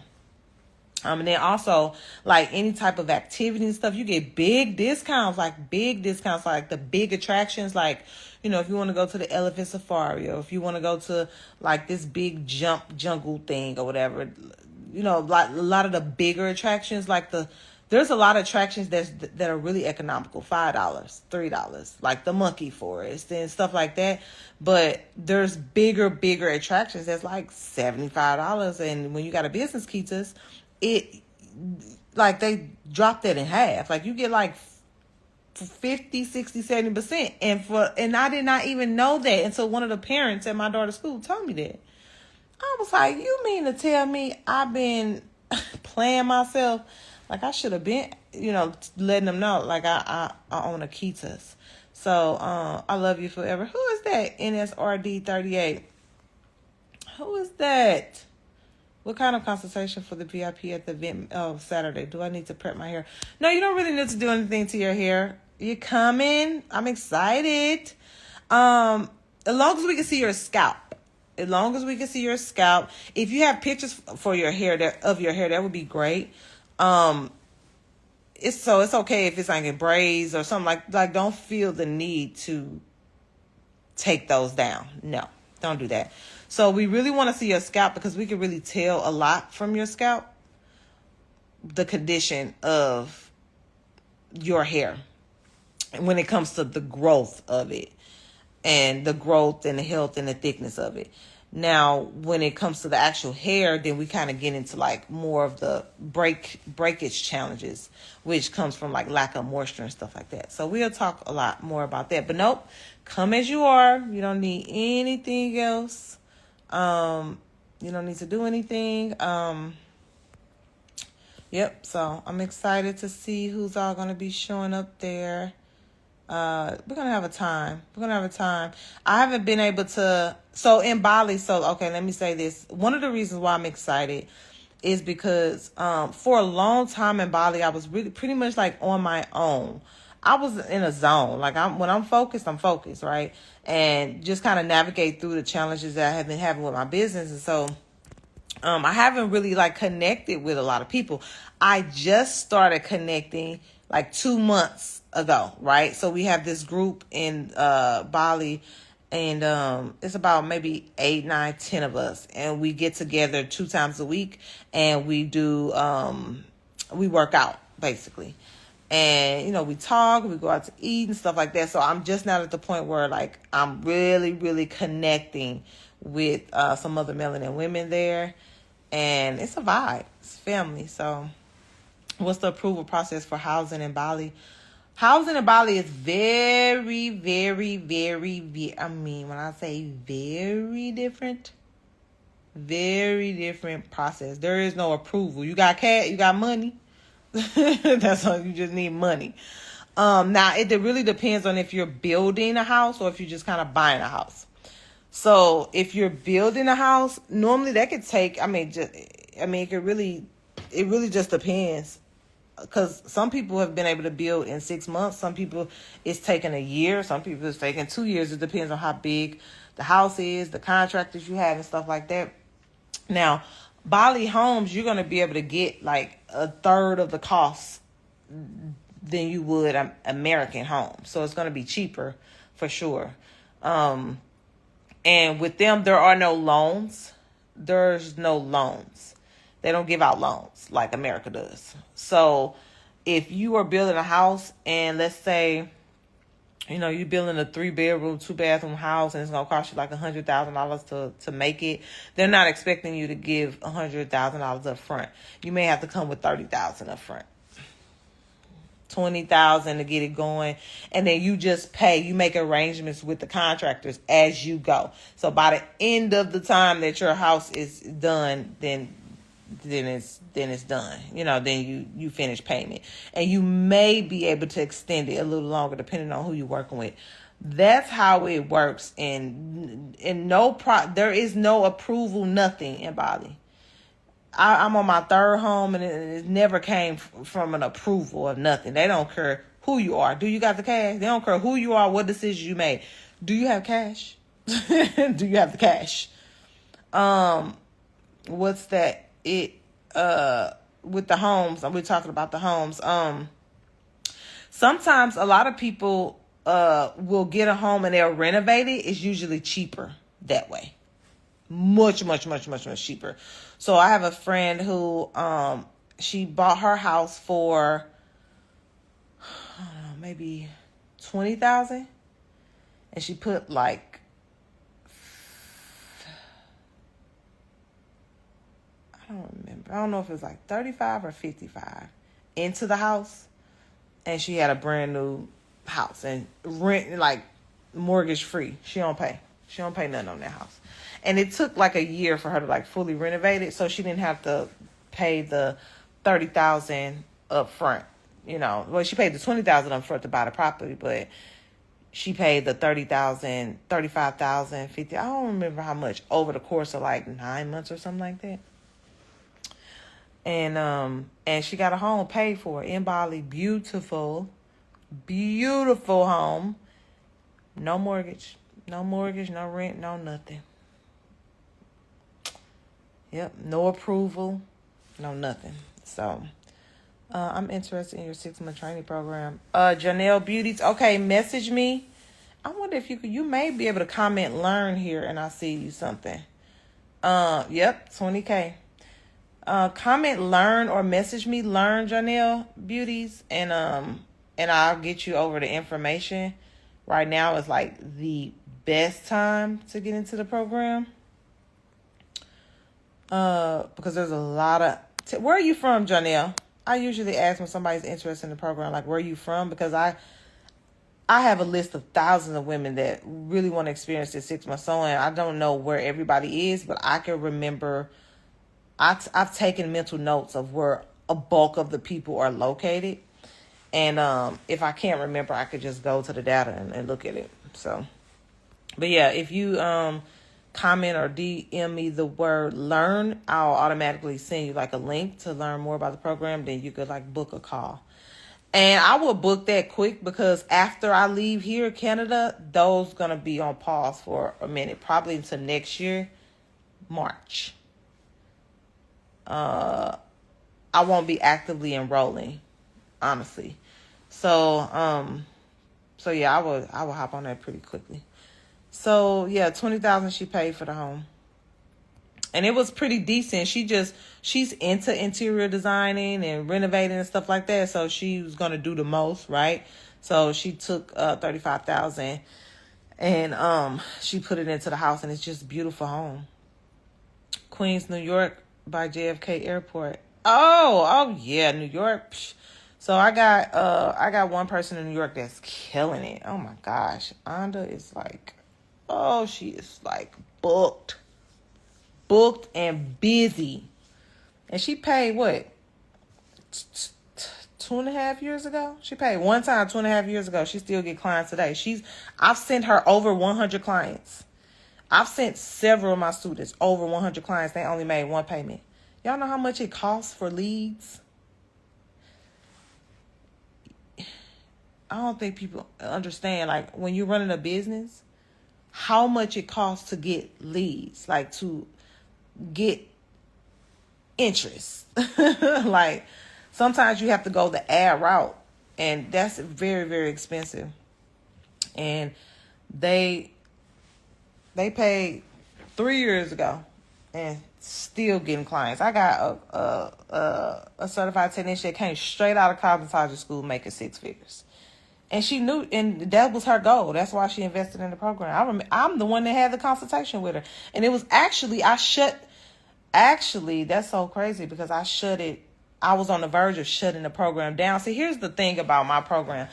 And then also, like any type of activity and stuff, you get big discounts, like the big attractions. Like, you know, if you want to go to the elephant safari, or if you want to go to like this big jungle thing or whatever, you know, like a lot of the bigger attractions, there's a lot of attractions that are really economical, $5, $3, like the monkey forest and stuff like that. But there's bigger attractions that's like $75. And when you got a business Kitas, it like they dropped that in half. Like you get like 50, 60, 70%. And I did not even know that until one of the parents at my daughter's school told me that. I was like, you mean to tell me I've been playing myself? Like I should have been, you know, letting them know like I own a Kitas. So I love you forever. Who is that? NSRD 38. Who is that? What kind of consultation for the VIP at the event Saturday? Do I need to prep my hair? No, you don't really need to do anything to your hair. You coming? I'm excited. As long as we can see your scalp. If you have pictures for your hair that would be great. It's okay if it's like in braids or something like don't feel the need to take those down. No, don't do that. So we really want to see your scalp, because we can really tell a lot from your scalp, the condition of your hair when it comes to the growth of it, and the growth and the health and the thickness of it. Now, when it comes to the actual hair, then we kind of get into like more of the breakage challenges, which comes from like lack of moisture and stuff like that. So we'll talk a lot more about that. But nope, come as you are. You don't need anything else. You don't need to do anything. Yep. So I'm excited to see who's all going to be showing up there. We're going to have a time. I haven't been able to, so in Bali, okay, let me say this. One of the reasons why I'm excited is because, for a long time in Bali, I was really pretty much like on my own. I was in a zone. Like when I'm focused, right? And just kind of navigate through the challenges that I have been having with my business. And so, I haven't really like connected with a lot of people. I just started connecting like 2 months ago, right? So we have this group in Bali, and it's about maybe 8, 9, 10 of us, and we get together 2 times a week, and we do we work out basically. And, you know, we talk, we go out to eat and stuff like that. So I'm just not at the point where like I'm really, really connecting with some other melanin women there. And it's a vibe. It's family. So what's the approval process for housing in Bali? Housing in Bali is very, very, very, I mean, when I say very different process. There is no approval. You got cash, you got money. That's all. You just need money. Now it really depends on if you're building a house or if you're just kind of buying a house. So if you're building a house, normally that could take, it really just depends. Because some people have been able to build in 6 months. Some people it's taking a year. Some people it's taking 2 years. It depends on how big the house is, the contractors you have and stuff like that. Now, Bali homes, you're going to be able to get like a third of the cost than you would an American home. So it's going to be cheaper for sure. And with them, there are no loans. There's no loans. They don't give out loans like America does. So if you are building a house and let's say, you're building a 3-bedroom, 2-bathroom house and it's going to cost you like $100,000 to make it, they're not expecting you to give $100,000 up front. You may have to come with $30,000 up front. $20,000 to get it going, and then you just pay. You make arrangements with the contractors as you go. So by the end of the time that your house is done, then it's done. Then you finish payment, and you may be able to extend it a little longer depending on who you're working with. That's how it works, and there is no approval, nothing in Bali. I'm on my third home, and it never came from an approval of nothing. They don't care who you are. Do you got the cash? They don't care who you are, what decisions you made. Do you have cash? Do you have the cash? What's that? With the homes, we're talking about the homes. Sometimes a lot of people will get a home and they'll renovate it. It's usually cheaper that way. Much cheaper. So I have a friend who she bought her house for maybe $20,000, and she put like I don't remember. I don't know if it was like 35 or 55 into the house, and she had a brand new house and rent like mortgage free. She don't pay nothing on that house. And it took like a year for her to like fully renovate it, so she didn't have to pay the $30,000 up front. Well, she paid the $20,000 up front to buy the property, but she paid the $30,000, $35,000, $50,000. I don't remember how much over the course of like 9 months or something like that. And she got a home paid for in Bali. Beautiful home. No mortgage, no rent, no nothing. Yep, no approval, no nothing. So, I'm interested in your 6-month training program. Janelle Beauties, okay, message me. I wonder if you may be able to comment, learn here, and I'll see you something. Yep, 20K. Comment, learn, or message me, learn Janelle Beauties, and I'll get you over the information. Right now is like the best time to get into the program. Because there's a lot of... where are you from, Janelle? I usually ask when somebody's interested in the program, like, where are you from? Because I have a list of thousands of women that really want to experience this 6-month sewing. I don't know where everybody is, but I can remember... I've taken mental notes of where a bulk of the people are located. And if I can't remember, I could just go to the data and look at it. So, but yeah, if you comment or DM me the word learn, I'll automatically send you like a link to learn more about the program. Then you could like book a call. And I will book that quick because after I leave here, Canada, those going to be on pause for a minute, probably until next year, March. I won't be actively enrolling, honestly. So yeah, I will hop on that pretty quickly. So yeah, $20,000 she paid for the home. And it was pretty decent. She's into interior designing and renovating and stuff like that. So she was going to do the most, right? So she took $35,000 And she put it into the house, and it's just a beautiful home. Queens, New York, by JFK Airport. Oh yeah, New York. Psh. So I got one person in New York that's killing it. Oh my gosh, Anda is like, oh, she is like booked and busy, and she paid what, 2.5 years ago? She paid one time 2.5 years ago. She still get clients today. I've sent her over 100 clients. I've sent several of my students over 100 clients. They only made one payment. Y'all know how much it costs for leads? I don't think people understand, like, when you're running a business, how much it costs to get leads, like to get interest. Like, sometimes you have to go the ad route, and that's very, very expensive. And they paid 3 years ago and still getting clients. I got a certified technician that came straight out of cosmetology school making 6 figures. And she knew, and that was her goal. That's why she invested in the program. I'm the one that had the consultation with her. And it was actually, that's so crazy, because I was on the verge of shutting the program down. See, here's the thing about my program.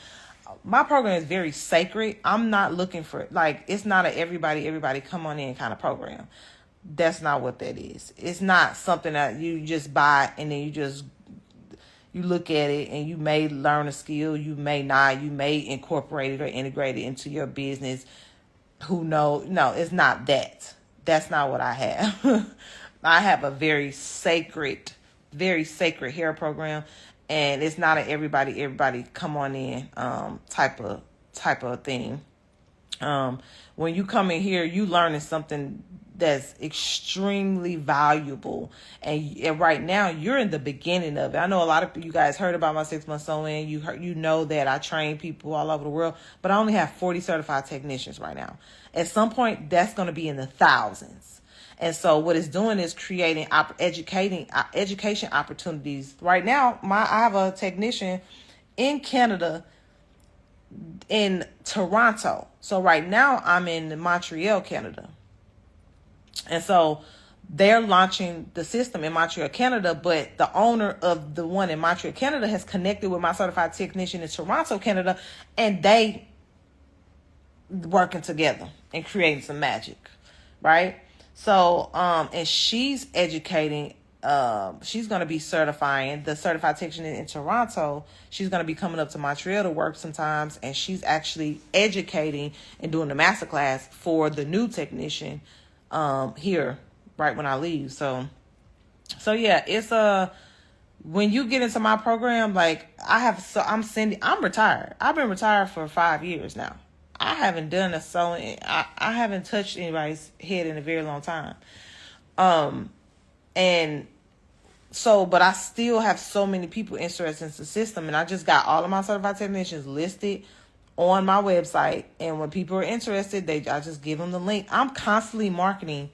My program is very sacred. I'm not looking for, like, it's not a everybody come on in kind of program. That's not what that is. It's not something that you just buy and then you look at it and you may learn a skill, you may not, you may incorporate it or integrate it into your business. Who knows? No, it's not that. That's not what I have. I have a very sacred hair program, and it's not an everybody come on in type of thing. When you come in here, you learning something that's extremely valuable, and right now you're in the beginning of it. I know a lot of you guys heard about my 6 months sew-in. You know that I train people all over the world, but I only have 40 certified technicians right now. At some point, that's going to be in the thousands. And so what it's doing is creating education opportunities. Right now, I have a technician in Canada, in Toronto. So right now I'm in Montreal, Canada. And so they're launching the system in Montreal, Canada, but the owner of the one in Montreal, Canada has connected with my certified technician in Toronto, Canada, and they working together and creating some magic, right? So, and she's educating, she's going to be certifying the certified technician in Toronto. She's going to be coming up to Montreal to work sometimes, and she's actually educating and doing the masterclass for the new technician here right when I leave. So yeah, it's when you get into my program, like I'm retired. I've been retired for 5 years now. I haven't done a sewing. I haven't touched anybody's head in a very long time. And so, but I still have so many people interested in the system, and I just got all of my certified technicians listed on my website. And when people are interested, I just give them the link. I'm constantly marketing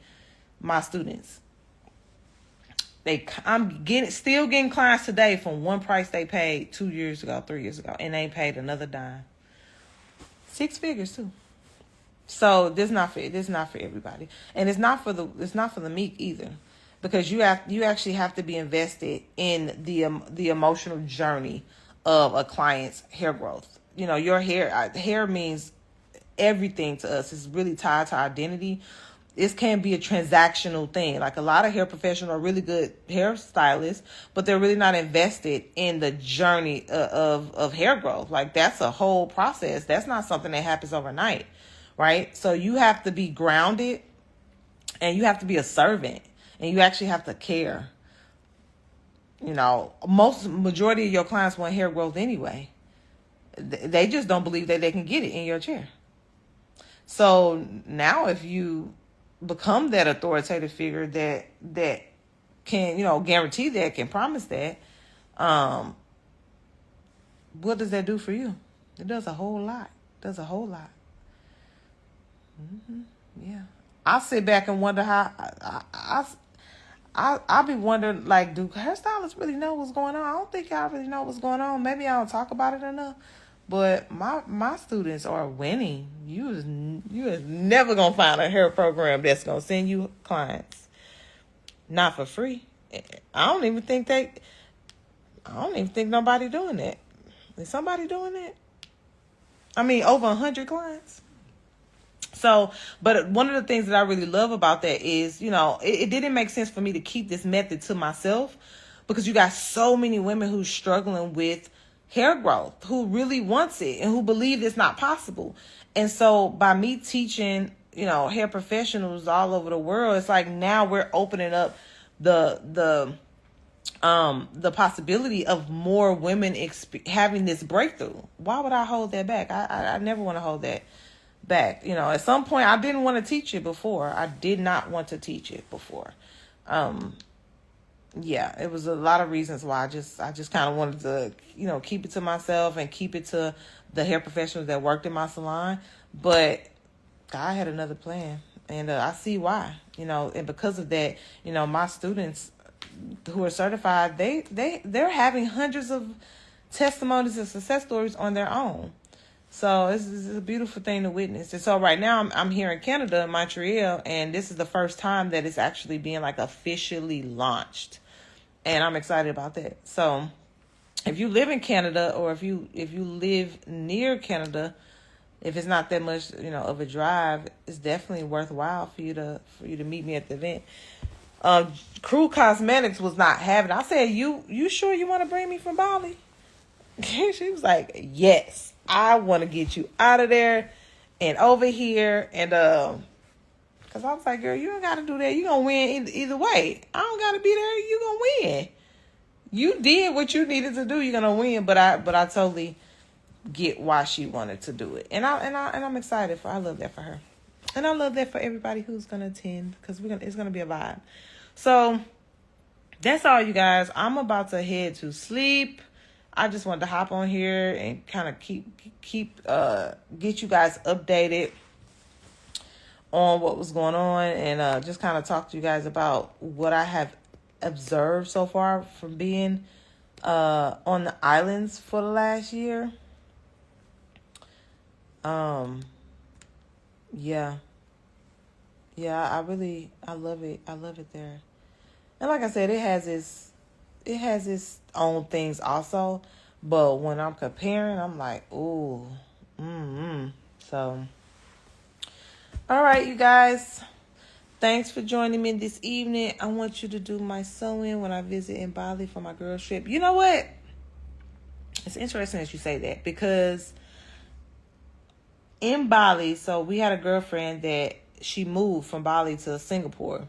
my students. I'm still getting clients today from one price they paid 2 years ago, 3 years ago, and they ain't paid another dime. 6 figures too. So this is not for everybody, and it's not for the meek either, because you actually have to be invested in the emotional journey of a client's hair growth. You know, your hair means everything to us. It's really tied to our identity. This can be a transactional thing. Like, a lot of hair professionals are really good hairstylists, but they're really not invested in the journey of hair growth. Like, that's a whole process. That's not something that happens overnight, right? So you have to be grounded, and you have to be a servant, and you actually have to care. You know, majority of your clients want hair growth anyway. They just don't believe that they can get it in your chair. So now, if you become that authoritative figure that can, guarantee that, can promise that, what does that do for you? It does a whole lot. Yeah. I sit back and wonder how I'll be wondering, like, do hairstylists really know what's going on? I don't think y'all really know what's going on. Maybe I don't talk about it enough, But my students are winning. You is never gonna find a hair program that's gonna send you clients not for free. I don't even think nobody doing that. Is somebody doing that? I mean, over 100 clients. So, but one of the things that I really love about that is, it didn't make sense for me to keep this method to myself, because you got so many women who's struggling with hair growth, who really wants it and who believe it's not possible. And so by me teaching, hair professionals all over the world, it's like now we're opening up the possibility of more women having this breakthrough. Why would I hold that back? I never want to hold that back. At some point I didn't want to teach it before. I did not want to teach it before. Yeah, it was a lot of reasons why I just kind of wanted to, keep it to myself and keep it to the hair professionals that worked in my salon. But God had another plan, and I see why, and because of that, my students who are certified, they're having hundreds of testimonies and success stories on their own. So this is a beautiful thing to witness. And so right now I'm here in Canada, in Montreal, and this is the first time that it's actually being like officially launched. And I'm excited about that. So if you live in Canada, or if you live near Canada, if it's not that much, of a drive, it's definitely worthwhile for you to meet me at the event. Crew Cosmetics was not having it. I said, you sure you want to bring me from Bali? She was like, yes, I want to get you out of there and over here. And because I was like, girl, you don't got to do that. You're going to win either way. I don't got to be there. You're going to win. You did what you needed to do. You're going to win. But I totally get why she wanted to do it. And I'm excited I love that for her. And I love that for everybody who's going to attend, because it's going to be a vibe. So that's all, you guys. I'm about to head to sleep. I just wanted to hop on here and kind of get you guys updated on what was going on, and just kind of talk to you guys about what I have observed so far from being on the islands for the last year. Yeah, I love it. I love it there. And like I said, it has its own things also. But when I'm comparing, I'm like, ooh, So, all right, you guys. Thanks for joining me this evening. I want you to do my sew-in when I visit in Bali for my girls trip. You know what? It's interesting that you say that, because in Bali, so we had a girlfriend that she moved from Bali to Singapore.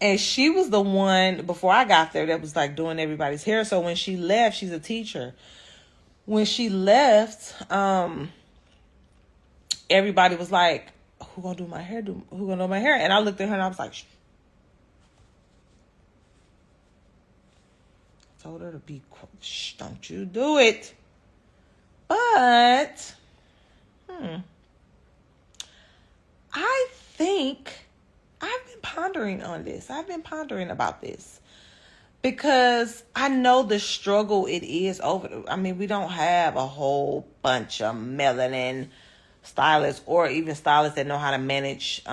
And she was the one, before I got there, that was like doing everybody's hair. So when she left, she's a teacher. When she left, everybody was like, who gonna do my hair? Who gonna do my hair? And I looked at her and I was like, shh. I told her to be quiet. Shh, don't you do it. But, I think I've been pondering on this. I've been pondering about this, because I know the struggle it is we don't have a whole bunch of melanin stylists, or even stylists that know how to manage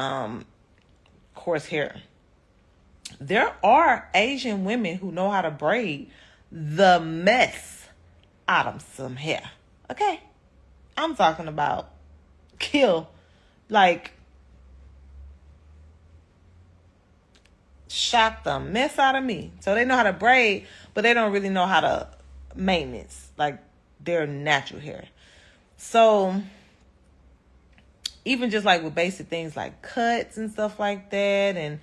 coarse hair. There are Asian women who know how to braid the mess out of some hair. Okay? I'm talking about kill, like, shock the mess out of me. So they know how to braid, but they don't really know how to maintenance, like, their natural hair. So even just like with basic things like cuts and stuff like that, and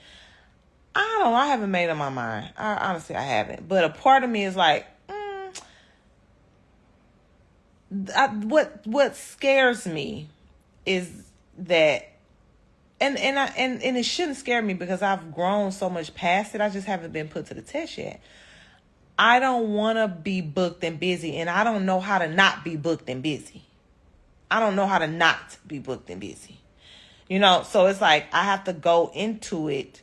I don't know, I haven't made up my mind. Honestly, I haven't. But a part of me is like, what scares me is that, and it shouldn't scare me, because I've grown so much past it. I just haven't been put to the test yet. I don't want to be booked and busy, and I don't know how to not be booked and busy. I don't know how to not be booked and busy. So it's like I have to go into it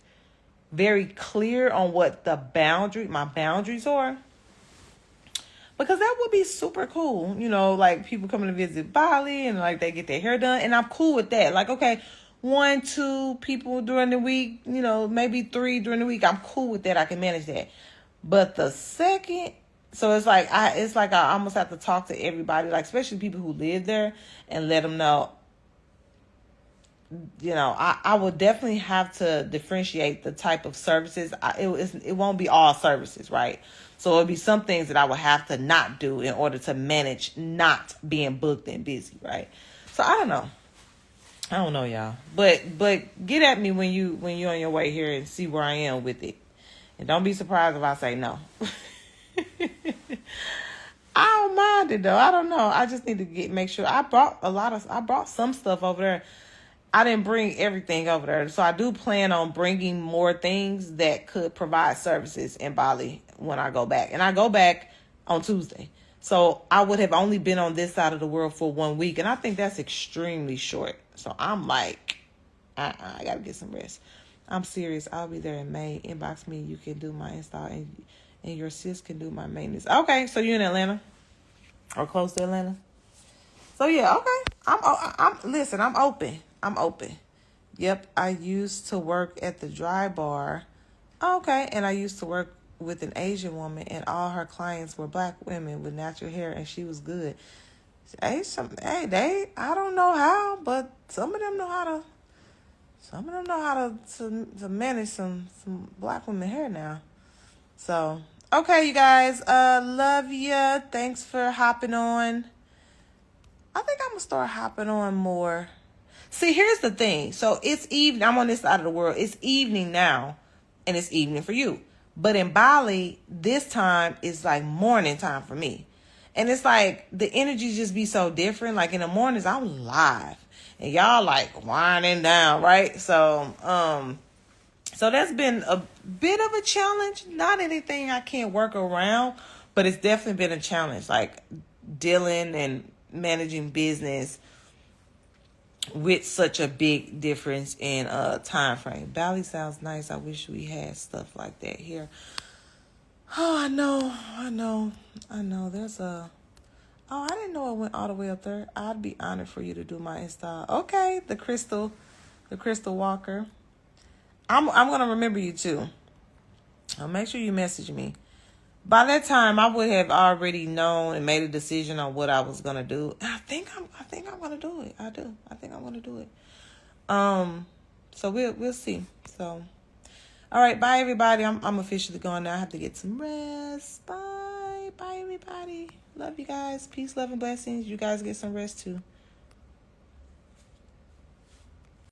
very clear on what my boundaries are. because that would be super cool. You know, like people coming to visit Bali and like they get their hair done, and I'm cool with that. Like, okay, 1, 2 people during the week, you know, maybe 3 during the week. I'm cool with that. I can manage that. But the second, so it's like I almost have to talk to everybody, like especially people who live there, and let them know. You know, I would definitely have to differentiate the type of services. It won't be all services, right? So it'll be some things that I would have to not do in order to manage not being booked and busy, right? So I don't know, y'all. But get at me when you're on your way here and see where I am with it, and don't be surprised if I say no. I don't mind it though. I don't know. I just need to make sure I brought some stuff over there. I didn't bring everything over there. So I do plan on bringing more things that could provide services in Bali when I go back. And I go back on Tuesday. So I would have only been on this side of the world for 1 week. And I think that's extremely short. So I'm like, I got to get some rest. I'm serious. I'll be there in May. Inbox me. You can do my install and your sis can do my maintenance. Okay. So you're in Atlanta or close to Atlanta? So yeah, okay. I'm open. I'm open. Yep, I used to work at the dry bar. Okay, and I used to work with an Asian woman, and all her clients were black women with natural hair, and she was good. I don't know how, but some of them know how to manage some black women hair now. So, okay, you guys, love ya. Thanks for hopping on. I think I'm gonna start hopping on more. See, here's the thing. So it's evening. I'm on this side of the world. It's evening now, and it's evening for you. But in Bali, this time is like morning time for me. And it's like the energy just be so different. Like in the mornings, I'm live, and y'all like winding down, right? So that's been a bit of a challenge. Not anything I can't work around, but it's definitely been a challenge. Like dealing and managing business with such a big difference in time frame. Bali sounds nice. I wish we had stuff like that here. Oh, I know. There's I didn't know it went all the way up there. I'd be honored for you to do my install. Okay, the crystal walker. I'm gonna remember you too. I'll make sure you message me. By that time, I would have already known and made a decision on what I was gonna do. I think I'm gonna do it. I do. I think I'm gonna do it. So we'll see. So, all right, bye everybody. I'm officially going now. I have to get some rest. Bye everybody. Love you guys. Peace, love, and blessings. You guys get some rest too.